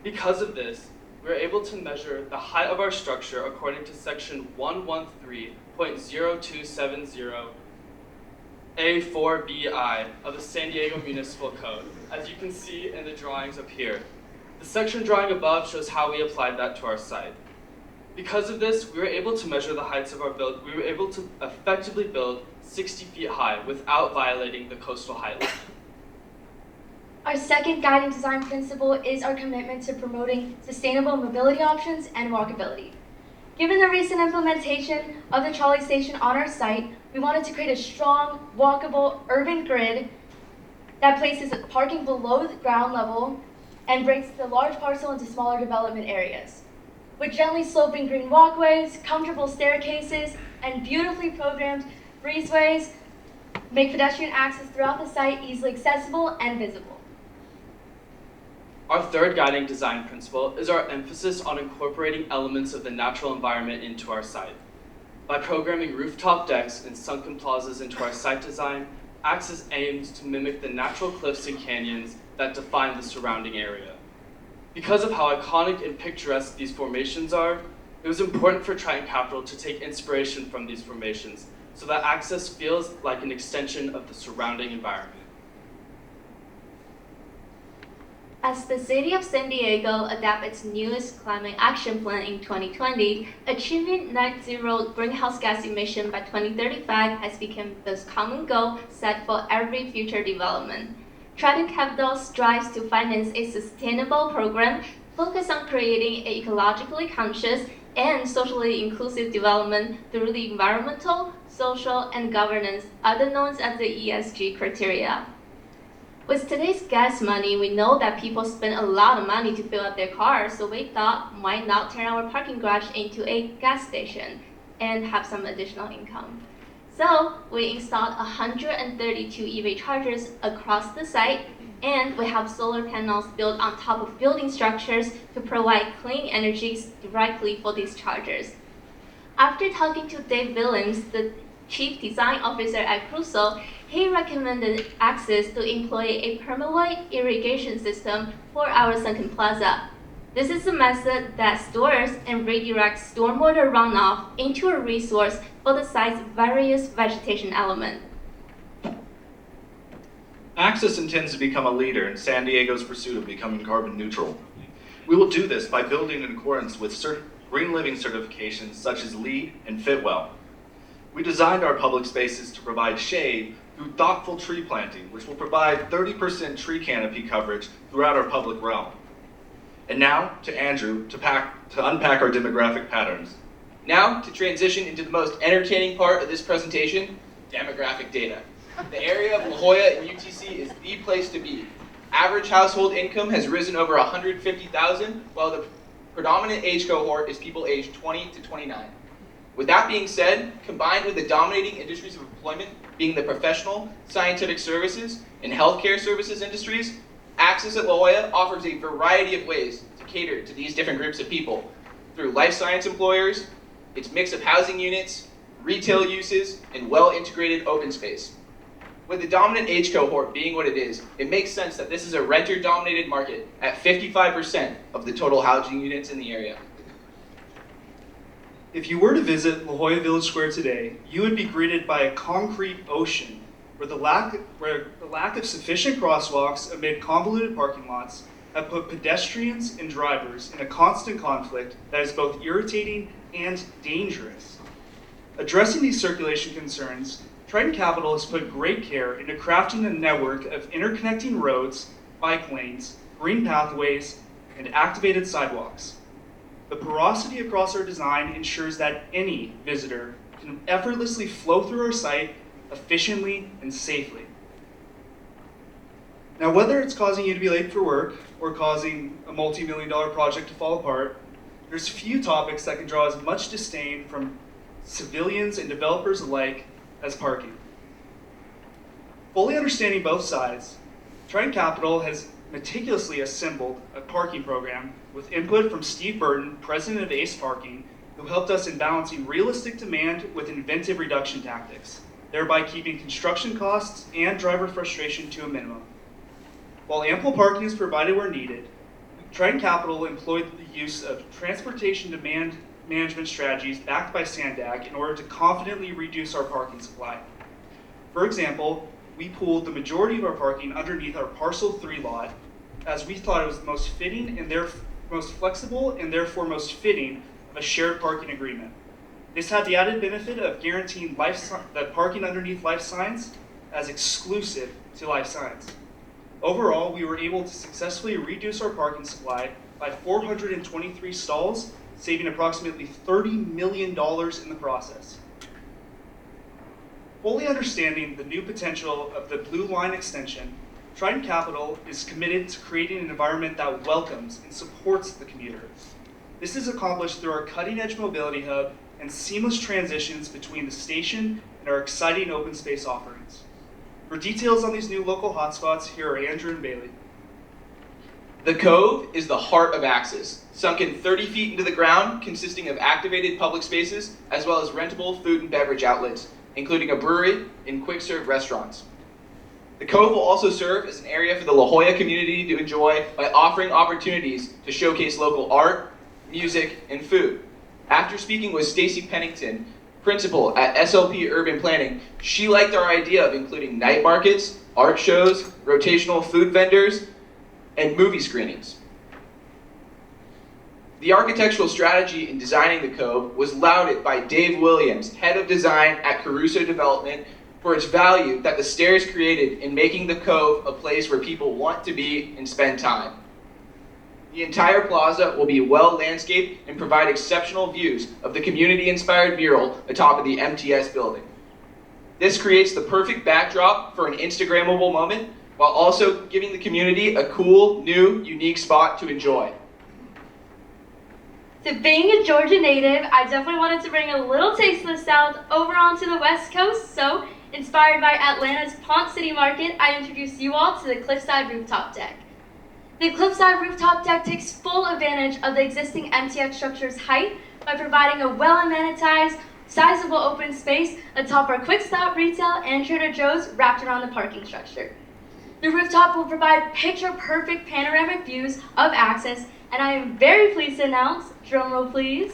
Q: Because of this, we're able to measure the height of our structure according to section 113.0270 A4BI of the San Diego Municipal Code, as you can see in the drawings up here. The section drawing above shows how we applied that to our site. Because of this, we were able to measure the heights of our build. We were able to effectively build 60 feet high without violating the coastal height limit.
I: Our second guiding design principle is our commitment to promoting sustainable mobility options and walkability. Given the recent implementation of the trolley station on our site, we wanted to create a strong, walkable urban grid that places parking below the ground level and breaks the large parcel into smaller development areas. With gently sloping green walkways, comfortable staircases, and beautifully programmed breezeways, make pedestrian access throughout the site easily accessible and visible.
Q: Our third guiding design principle is our emphasis on incorporating elements of the natural environment into our site. By programming rooftop decks and sunken plazas into our site design, Axis aims to mimic the natural cliffs and canyons that define the surrounding area. Because of how iconic and picturesque these formations are, it was important for Triton Capital to take inspiration from these formations so that Axis feels like an extension of the surrounding environment.
T: As the city of San Diego adopts its newest climate action plan in 2020, achieving net zero greenhouse gas emission by 2035 has become the common goal set for every future development. Triton Capital strives to finance a sustainable program focused on creating an ecologically conscious and socially inclusive development through the environmental, social, and governance, other known as the ESG criteria. With today's gas money, we know that people spend a lot of money to fill up their cars, so we thought why not turn our parking garage into a gas station and have some additional income. So we installed 132 EV chargers across the site, and we have solar panels built on top of building structures to provide clean energy directly for these chargers. After talking to Dave Williams, the Chief Design Officer at Crusoe, he recommended Axis to employ a permanent irrigation system for our sunken plaza. This is a method that stores and redirects stormwater runoff into a resource for the site's various vegetation elements.
R: Axis intends to become a leader in San Diego's pursuit of becoming carbon neutral. We will do this by building in accordance with green living certifications such as LEED and Fitwel. We designed our public spaces to provide shade through thoughtful tree planting, which will provide 30% tree canopy coverage throughout our public realm. And now to Andrew to unpack our demographic patterns.
S: Now to transition into the most entertaining part of this presentation, demographic data. The area of La Jolla and UTC is the place to be. Average household income has risen over $150,000, while the predominant age cohort is people aged 20 to 29. With that being said, combined with the dominating industries of employment being the professional, scientific services, and healthcare services industries, Axis at La Jolla offers a variety of ways to cater to these different groups of people through life science employers, its mix of housing units, retail uses, and well-integrated open space. With the dominant age cohort being what it is, it makes sense that this is a renter-dominated market at 55% of the total housing units in the area.
V: If you were to visit La Jolla Village Square today, you would be greeted by a concrete ocean where the lack of sufficient crosswalks amid convoluted parking lots have put pedestrians and drivers in a constant conflict that is both irritating and dangerous. Addressing these circulation concerns, Triton Capital has put great care into crafting a network of interconnecting roads, bike lanes, green pathways, and activated sidewalks. The porosity across our design ensures that any visitor can effortlessly flow through our site efficiently and safely. Now, whether it's causing you to be late for work or causing a multi-million-dollar project to fall apart, there's few topics that can draw as much disdain from civilians and developers alike as parking. Fully understanding both sides, Triton Capital has meticulously assembled a parking program with input from Steve Burton, president of ACE Parking, who helped us in balancing realistic demand with inventive reduction tactics, thereby keeping construction costs and driver frustration to a minimum. While ample parking is provided where needed, Triton Capital employed the use of transportation demand management strategies backed by Sandag in order to confidently reduce our parking supply. For example, we pooled the majority of our parking underneath our Parcel 3 lot, as we thought it was the most fitting and most flexible and therefore most fitting of a shared parking agreement. This had the added benefit of guaranteeing that parking underneath life science as exclusive to life science. Overall, we were able to successfully reduce our parking supply by 423 stalls, saving approximately $30 million in the process. Fully understanding the new potential of the Blue Line extension, Triton Capital is committed to creating an environment that welcomes and supports the commuter. This is accomplished through our cutting-edge mobility hub and seamless transitions between the station and our exciting open space offerings. For details on these new local hotspots, here are Andrew and Bailey.
S: The Cove is the heart of Axis, sunken 30 feet into the ground, consisting of activated public spaces, as well as rentable food and beverage outlets, including a brewery and quick-serve restaurants. The Cove will also serve as an area for the La Jolla community to enjoy by offering opportunities to showcase local art, music, and food. After speaking with Stacy Pennington, principal at SLP Urban Planning, she liked our idea of including night markets, art shows, rotational food vendors, and movie screenings. The architectural strategy in designing the Cove was lauded by Dave Williams, head of design at Caruso Development, for its value that the stairs created in making the Cove a place where people want to be and spend time. The entire plaza will be well landscaped and provide exceptional views of the community-inspired mural atop of the MTS building. This creates the perfect backdrop for an Instagrammable moment, while also giving the community a cool, new, unique spot to enjoy.
I: So being a Georgia native, I definitely wanted to bring a little taste of the South over onto the West Coast. So, inspired by Atlanta's Ponce City Market, I introduce you all to the Cliffside Rooftop Deck. The Cliffside Rooftop Deck takes full advantage of the existing MTX structure's height by providing a well-amenitized, sizable open space atop our quick stop retail and Trader Joe's wrapped around the parking structure. The rooftop will provide picture-perfect panoramic views of Axis, and I am very pleased to announce, drumroll please,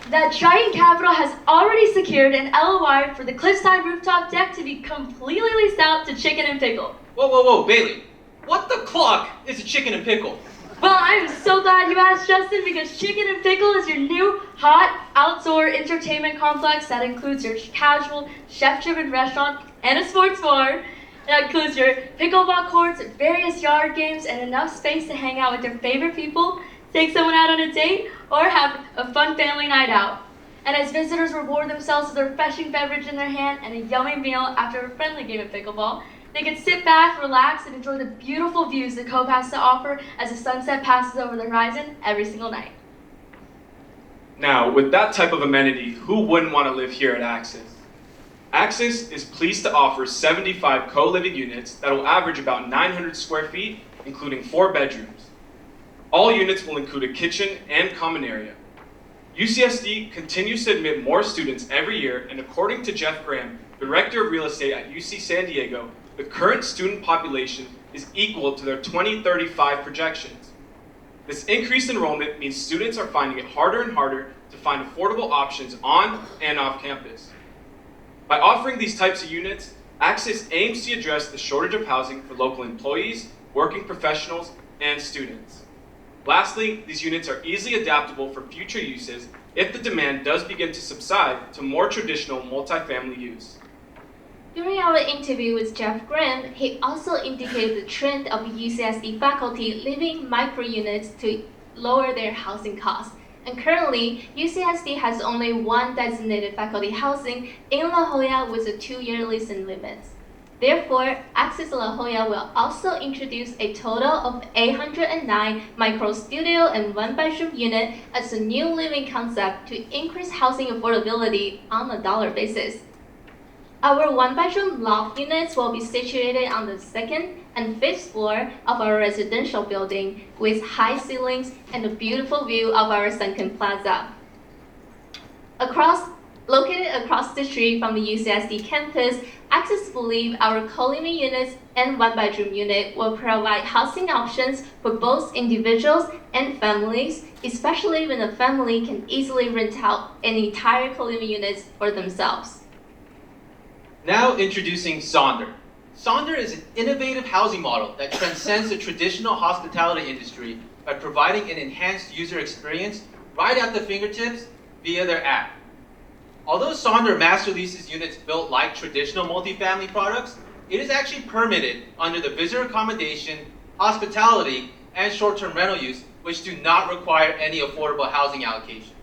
I: that Triton Capital has already secured an LOI for the Cliffside Rooftop Deck to be completely leased out to Chicken and Pickle.
P: Whoa, Bailey. What the clock is a chicken and pickle?
I: Well, I'm so glad you asked, Justin, because Chicken and Pickle is your new hot outdoor entertainment complex that includes your casual, chef-driven restaurant and a sports bar. That includes your pickleball courts, various yard games, and enough space to hang out with your favorite people, take someone out on a date, or have a fun family night out. And as visitors reward themselves with a refreshing beverage in their hand and a yummy meal after a friendly game of pickleball, they can sit back, relax, and enjoy the beautiful views the Cove has to offer as the sunset passes over the horizon every single night.
U: Now, with that type of amenity, who wouldn't want to live here at Axis? Axis is pleased to offer 75 co-living units that will average about 900 square feet, including 4 bedrooms. All units will include a kitchen and common area. UCSD continues to admit more students every year, and according to Jeff Graham, Director of Real Estate at UC San Diego, the current student population is equal to their 2035 projections. This increased enrollment means students are finding it harder and harder to find affordable options on and off campus. By offering these types of units, Axis aims to address the shortage of housing for local employees, working professionals, and students. Lastly, these units are easily adaptable for future uses if the demand does begin to subside to more traditional multifamily use.
T: During our interview with Jeff Graham, he also indicated the trend of UCSD faculty living micro-units to lower their housing costs. And currently, UCSD has only one designated faculty housing in La Jolla with a 2-year leasing limit. Therefore, Axis La Jolla will also introduce a total of 809 micro-studio and 1-bedroom unit as a new living concept to increase housing affordability on a dollar basis. Our 1-bedroom loft units will be situated on the 2nd and 5th floor of our residential building with high ceilings and a beautiful view of our Sunken Plaza. Located across the street from the UCSD campus, Axis believes our co-living units and 1-bedroom unit will provide housing options for both individuals and families, especially when a family can easily rent out an entire co-living unit for themselves.
P: Now introducing Sonder. Sonder is an innovative housing model that transcends the traditional hospitality industry by providing an enhanced user experience right at the fingertips via their app. Although Sonder master leases units built like traditional multifamily products, it is actually permitted under the visitor accommodation, hospitality, and short-term rental use, which do not require any affordable housing allocations.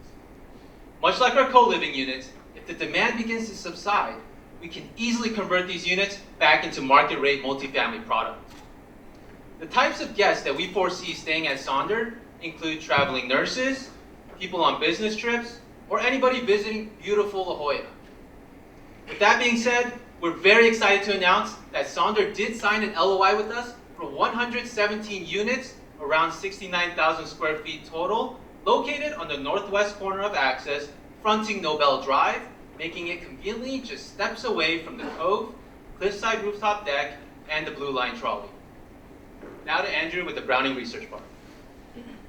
P: Much like our co-living units, if the demand begins to subside, we can easily convert these units back into market-rate multifamily products. The types of guests that we foresee staying at Sonder include traveling nurses, people on business trips, or anybody visiting beautiful La Jolla. With that being said, we're very excited to announce that Sonder did sign an LOI with us for 117 units, around 69,000 square feet total, located on the northwest corner of Axis, fronting Nobel Drive, making it conveniently just steps away from the Cove, cliffside rooftop deck, and the Blue Line trolley. Now to Andrew with the Browning Research Park.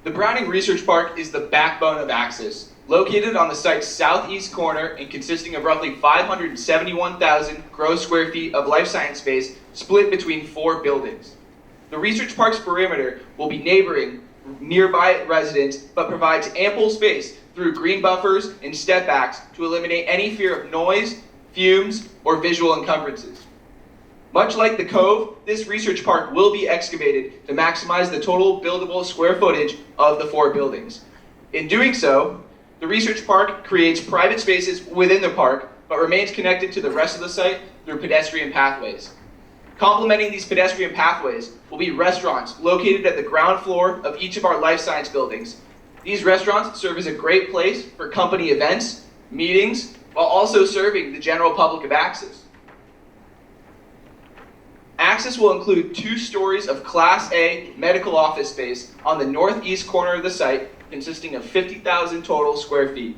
S: The Browning Research Park is the backbone of Axis, located on the site's southeast corner and consisting of roughly 571,000 gross square feet of life science space split between 4 buildings. The Research Park's perimeter will be neighboring nearby residents, but provides ample space through green buffers and step backs to eliminate any fear of noise, fumes, or visual encumbrances. Much like the Cove, this research park will be excavated to maximize the total buildable square footage of the 4 buildings. In doing so, the research park creates private spaces within the park, but remains connected to the rest of the site through pedestrian pathways. Complementing these pedestrian pathways will be restaurants located at the ground floor of each of our life science buildings. These restaurants serve as a great place for company events, meetings, while also serving the general public of Axis. Axis will include 2 stories of Class A medical office space on the northeast corner of the site, consisting of 50,000 total square feet.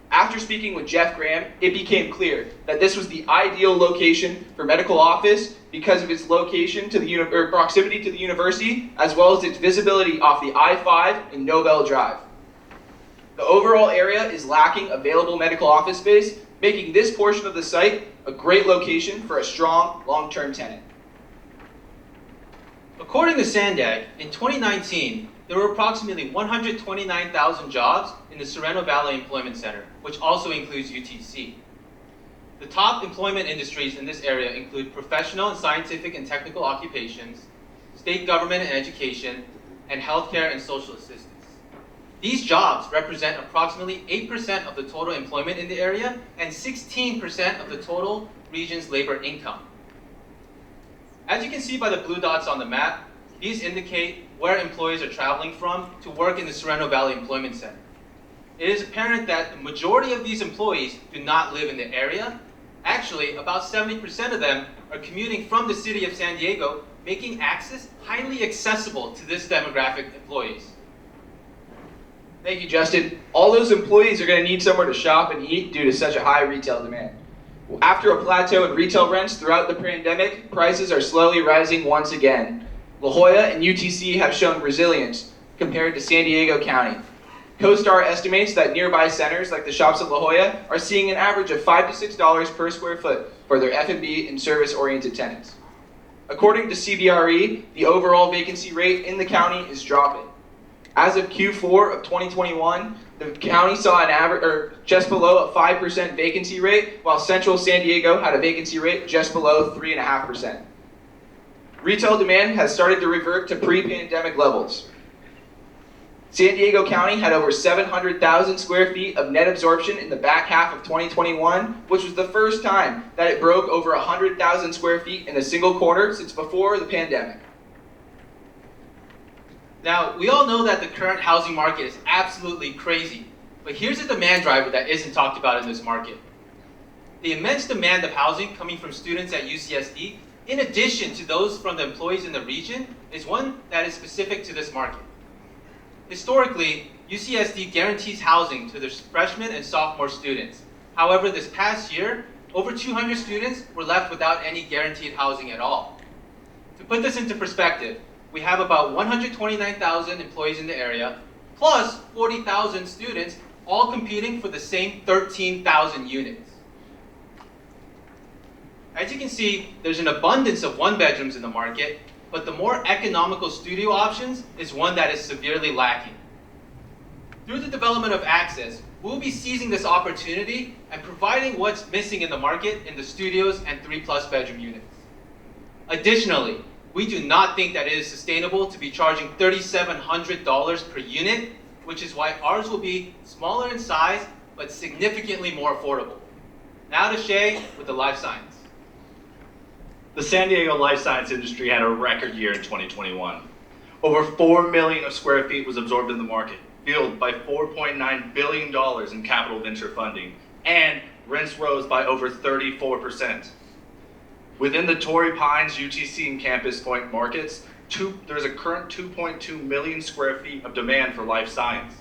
S: After speaking with Jeff Graham, it became clear that this was the ideal location for medical office because of its location to the proximity to the university, as well as its visibility off the I-5 and Nobel Drive. The overall area is lacking available medical office space, making this portion of the site a great location for a strong long-term tenant.
P: According to Sandag, in 2019, there were approximately 129,000 jobs in the Sorrento Valley Employment Center, which also includes UTC. The top employment industries in this area include professional and scientific and technical occupations, state government and education, and healthcare and social assistance. These jobs represent approximately 8% of the total employment in the area and 16% of the total region's labor income. As you can see by the blue dots on the map, these indicate where employees are traveling from to work in the Sorrento Valley Employment Center. It is apparent that the majority of these employees do not live in the area. Actually, about 70% of them are commuting from the city of San Diego, making access highly accessible to this demographic employees.
S: Thank you, Justin. All those employees are going to need somewhere to shop and eat due to such a high retail demand. After a plateau in retail rents throughout the pandemic, prices are slowly rising once again. La Jolla and UTC have shown resilience compared to San Diego County. CoStar estimates that nearby centers like the shops at La Jolla are seeing an average of $5 to $6 per square foot for their F&B and service-oriented tenants. According to CBRE, the overall vacancy rate in the county is dropping. As of Q4 of 2021, the county saw an average, just below a 5% vacancy rate, while Central San Diego had a vacancy rate just below 3.5%. Retail demand has started to revert to pre-pandemic levels. San Diego County had over 700,000 square feet of net absorption in the back half of 2021, which was the first time that it broke over 100,000 square feet in a single quarter since before the pandemic.
P: Now, we all know that the current housing market is absolutely crazy, but here's a demand driver that isn't talked about in this market. The immense demand of housing coming from students at UCSD, in addition to those from the employees in the region, is one that is specific to this market. Historically, UCSD guarantees housing to their freshman and sophomore students. However, this past year, over 200 students were left without any guaranteed housing at all. To put this into perspective, we have about 129,000 employees in the area, plus 40,000 students, all competing for the same 13,000 units. As you can see, there's an abundance of one-bedrooms in the market, but the more economical studio options is one that is severely lacking. Through the development of Access, we'll be seizing this opportunity and providing what's missing in the market in the studios and 3+ bedroom units. Additionally, we do not think that it is sustainable to be charging $3,700 per unit, which is why ours will be smaller in size, but significantly more affordable. Now to Shay with the life science.
R: The San Diego life science industry had a record year in 2021. Over 4 million of square feet was absorbed in the market, fueled by $4.9 billion in capital venture funding, and rents rose by over 34%. Within the Torrey Pines, UTC, and Campus Point markets, there's a current 2.2 million square feet of demand for life science.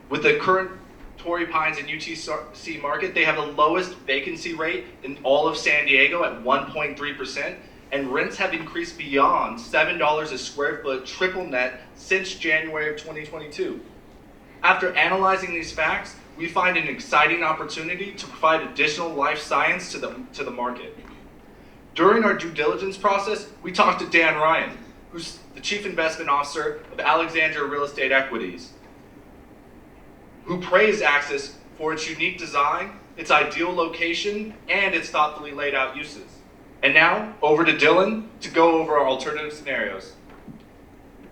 R: With the current Torrey Pines and UTC market, they have the lowest vacancy rate in all of San Diego at 1.3%, and rents have increased beyond $7 a square foot triple net since January of 2022. After analyzing these facts, we find an exciting opportunity to provide additional life science to the market. During our due diligence process, we talked to Dan Ryan, who's the Chief Investment Officer of Alexandria Real Estate Equities, who praised Access for its unique design, its ideal location, and its thoughtfully laid out uses. And now, over to Dylan to go over our alternative scenarios.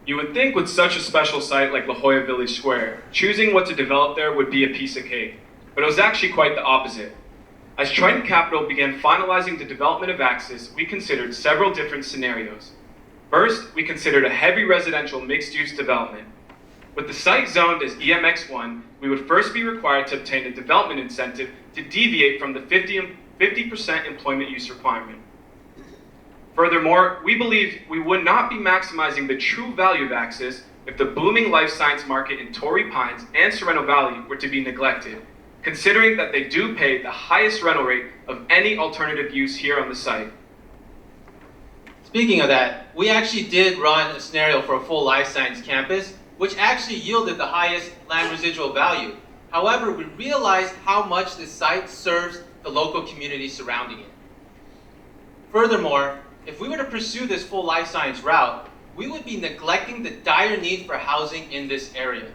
U: You would think with such a special site like La Jolla Village Square, choosing what to develop there would be a piece of cake, but it was actually quite the opposite. As Triton Capital began finalizing the development of Access, we considered several different scenarios. First, we considered a heavy residential mixed-use development. With the site zoned as EMX1, we would first be required to obtain a development incentive to deviate from the 50% employment use requirement. Furthermore, we believe we would not be maximizing the true value of Access if the booming life science market in Torrey Pines and Sorrento Valley were to be neglected, considering that they do pay the highest rental rate of any alternative use here on the site.
P: Speaking of that, we actually did run a scenario for a full life science campus, which actually yielded the highest land residual value. However, we realized how much this site serves the local community surrounding it. Furthermore, if we were to pursue this full life science route, we would be neglecting the dire need for housing in this area.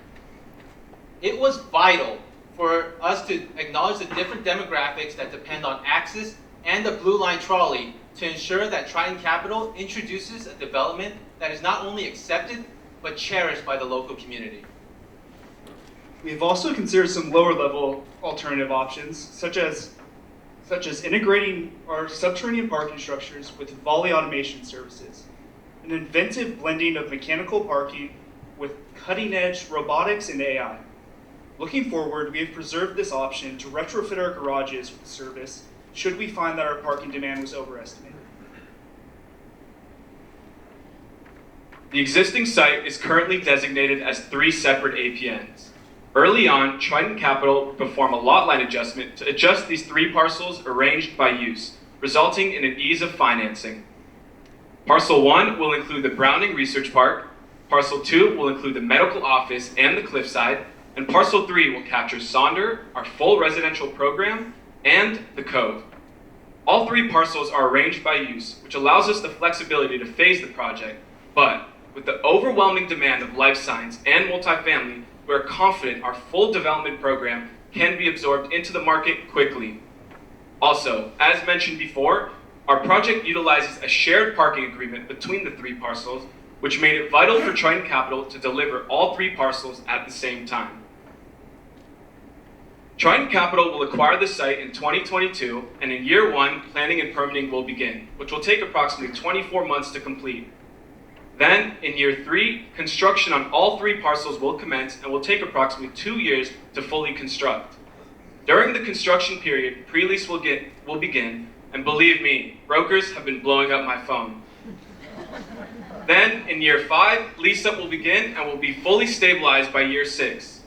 P: It was vital for us to acknowledge the different demographics that depend on Axis and the Blue Line Trolley to ensure that Triton Capital introduces a development that is not only accepted, but cherished by the local community.
V: We have also considered some lower level alternative options, such as integrating our subterranean parking structures with volley automation services, an inventive blending of mechanical parking with cutting-edge robotics and AI. Looking forward, we have preserved this option to retrofit our garages with the service should we find that our parking demand was overestimated.
U: The existing site is currently designated as 3 separate APNs. Early on, Triton Capital will perform a lot line adjustment to adjust these 3 parcels arranged by use, resulting in an ease of financing. Parcel 1 will include the Browning Research Park, Parcel 2 will include the medical office and the cliffside, and Parcel 3 will capture Sonder, our full residential program, and the Cove. All 3 parcels are arranged by use, which allows us the flexibility to phase the project, but with the overwhelming demand of life science and multifamily, we are confident our full development program can be absorbed into the market quickly. Also, as mentioned before, our project utilizes a shared parking agreement between the 3 parcels, which made it vital for Triton Capital to deliver all 3 parcels at the same time. Triton Capital will acquire the site in 2022, and in year 1, planning and permitting will begin, which will take approximately 24 months to complete. Then, in year 3, construction on all 3 parcels will commence and will take approximately 2 years to fully construct. During the construction period, pre-lease will begin, and believe me, brokers have been blowing up my phone. Then, in year 5, lease-up will begin and will be fully stabilized by year 6.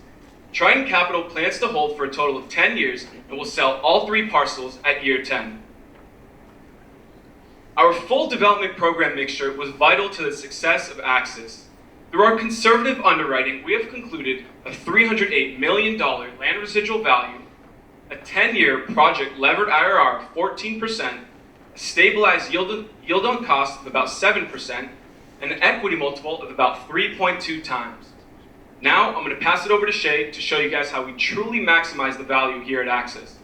U: Triton Capital plans to hold for a total of 10 years and will sell all 3 parcels at year 10. Our full development program mixture was vital to the success of Axis. Through our conservative underwriting, we have concluded a $308 million land residual value, a 10-year project levered IRR of 14%, a stabilized yield on cost of about 7%, and an equity multiple of about 3.2 times. Now, I'm going to pass it over to Shay to show you guys how we truly maximize the value here at Axis.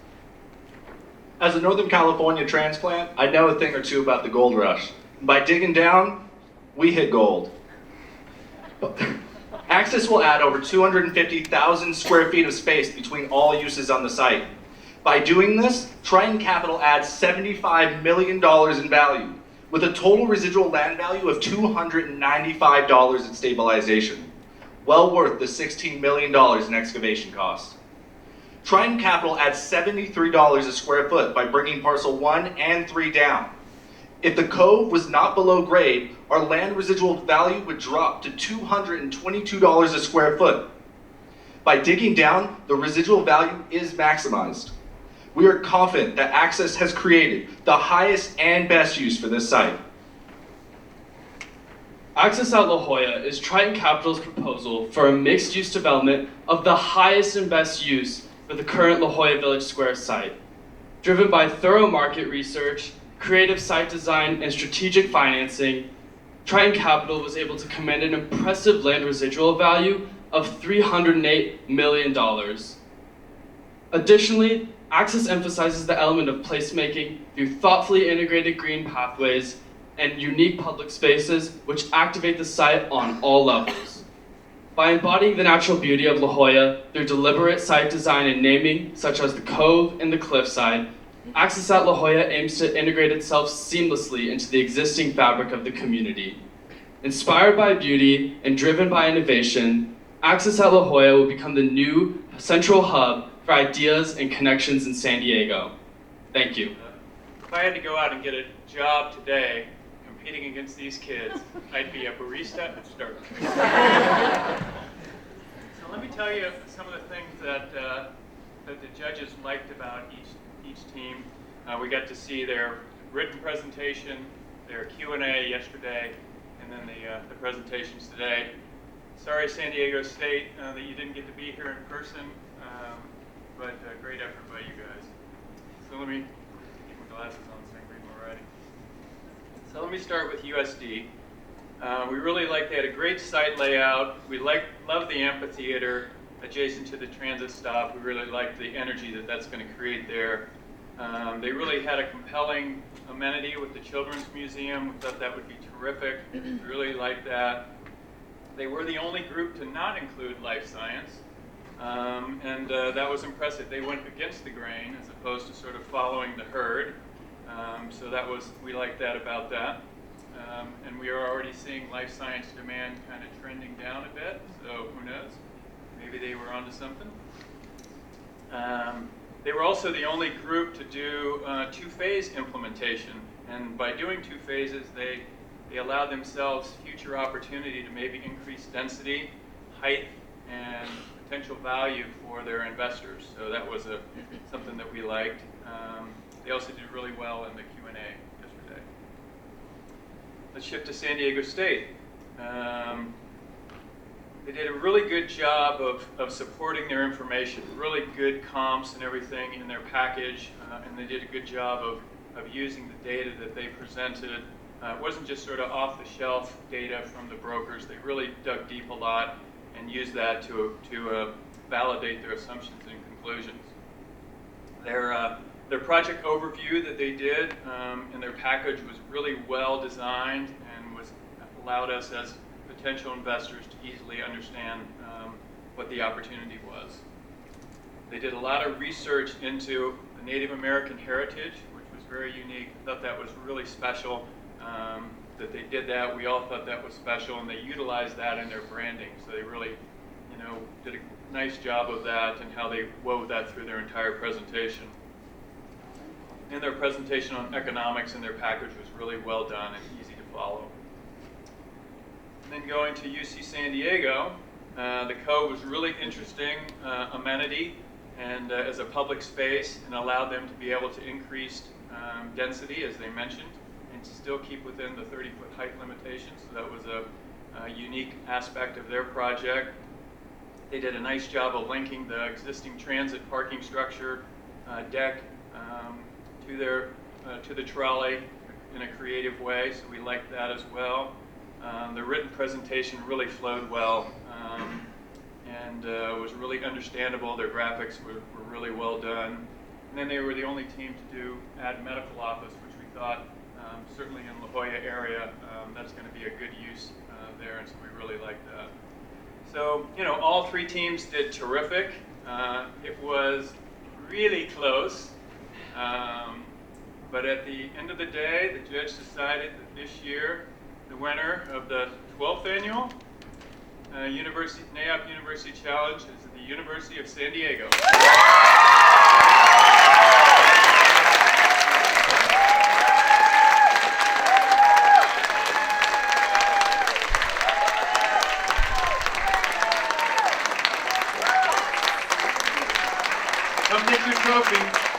R: As a Northern California transplant, I know a thing or two about the gold rush. By digging down, we hit gold. Axis will add over 250,000 square feet of space between all uses on the site. By doing this, Triton Capital adds $75 million in value, with a total residual land value of $295 at stabilization. Well worth the $16 million in excavation costs. Triton Capital adds $73 a square foot by bringing parcel 1 and 3 down. If the Cove was not below grade, our land residual value would drop to $222 a square foot. By digging down, the residual value is maximized. We are confident that Axis has created the highest and best use for this site.
Q: Axis at La Jolla is Triton Capital's proposal for a mixed-use development of the highest and best use for the current La Jolla Village Square site. Driven by thorough market research, creative site design, and strategic financing, Triton Capital was able to command an impressive land residual value of $308 million. Additionally, Axis emphasizes the element of placemaking through thoughtfully integrated green pathways and unique public spaces which activate the site on all levels. By embodying the natural beauty of La Jolla through deliberate site design and naming, such as the Cove and the Cliffside, Axis at La Jolla aims to integrate itself seamlessly into the existing fabric of the community. Inspired by beauty and driven by innovation, Axis at La Jolla will become the new central hub for ideas and connections in San Diego. Thank you.
A: If I had to go out and get a job today, competing against these kids, I'd be a barista at Starbucks. So let me tell you some of the things that the judges liked about each team. We got to see their written presentation, their Q&A yesterday, and then the presentations today. Sorry, San Diego State, that you didn't get to be here in person, but great effort by you guys. So let me keep my glasses on so I can read my writing. So let me start with USD. We really liked, they had a great site layout. We loved the amphitheater adjacent to the transit stop. We really liked the energy that that's going to create there. They really had a compelling amenity with the Children's Museum. We thought that would be terrific. We really liked that. They were the only group to not include life science, and that was impressive. They went against the grain as opposed to sort of following the herd. So we liked that about that. And we are already seeing life science demand kind of trending down a bit, so who knows? Maybe they were onto something. They were also the only group to do two-phase implementation, and by doing two phases, they allowed themselves future opportunity to maybe increase density, height, and potential value for their investors. So that was something that we liked. They also did really well in the Q&A yesterday. Let's shift to San Diego State. They did a really good job of supporting their information, really good comps and everything in their package, and they did a good job of using the data that they presented. It wasn't just sort of off-the-shelf data from the brokers. They really dug deep a lot and used that to validate their assumptions and conclusions. Their project overview that they did in their package was really well designed and allowed us as potential investors to easily understand what the opportunity was. They did a lot of research into the Native American heritage, which was very unique. I thought that was really special that they did that. We all thought that was special, and they utilized that in their branding. So they really, did a nice job of that and how they wove that through their entire presentation. And their presentation on economics in their package was really well done and easy to follow. And then going to UC San Diego, the Cove was really interesting amenity and as a public space, and allowed them to be able to increase density, as they mentioned, and to still keep within the 30-foot height limitation. So that was a unique aspect of their project. They did a nice job of linking the existing transit parking structure deck to the trolley in a creative way, so we liked that as well. The written presentation really flowed well and was really understandable. Their graphics were really well done. And then they were the only team to add medical office, which we thought, certainly in La Jolla area, that's going to be a good use there, and so we really liked that. So, all three teams did terrific. It was really close. But at the end of the day, the judge decided that this year, the winner of the 12th annual NAIOP University Challenge is the University of San Diego. Come get your trophy.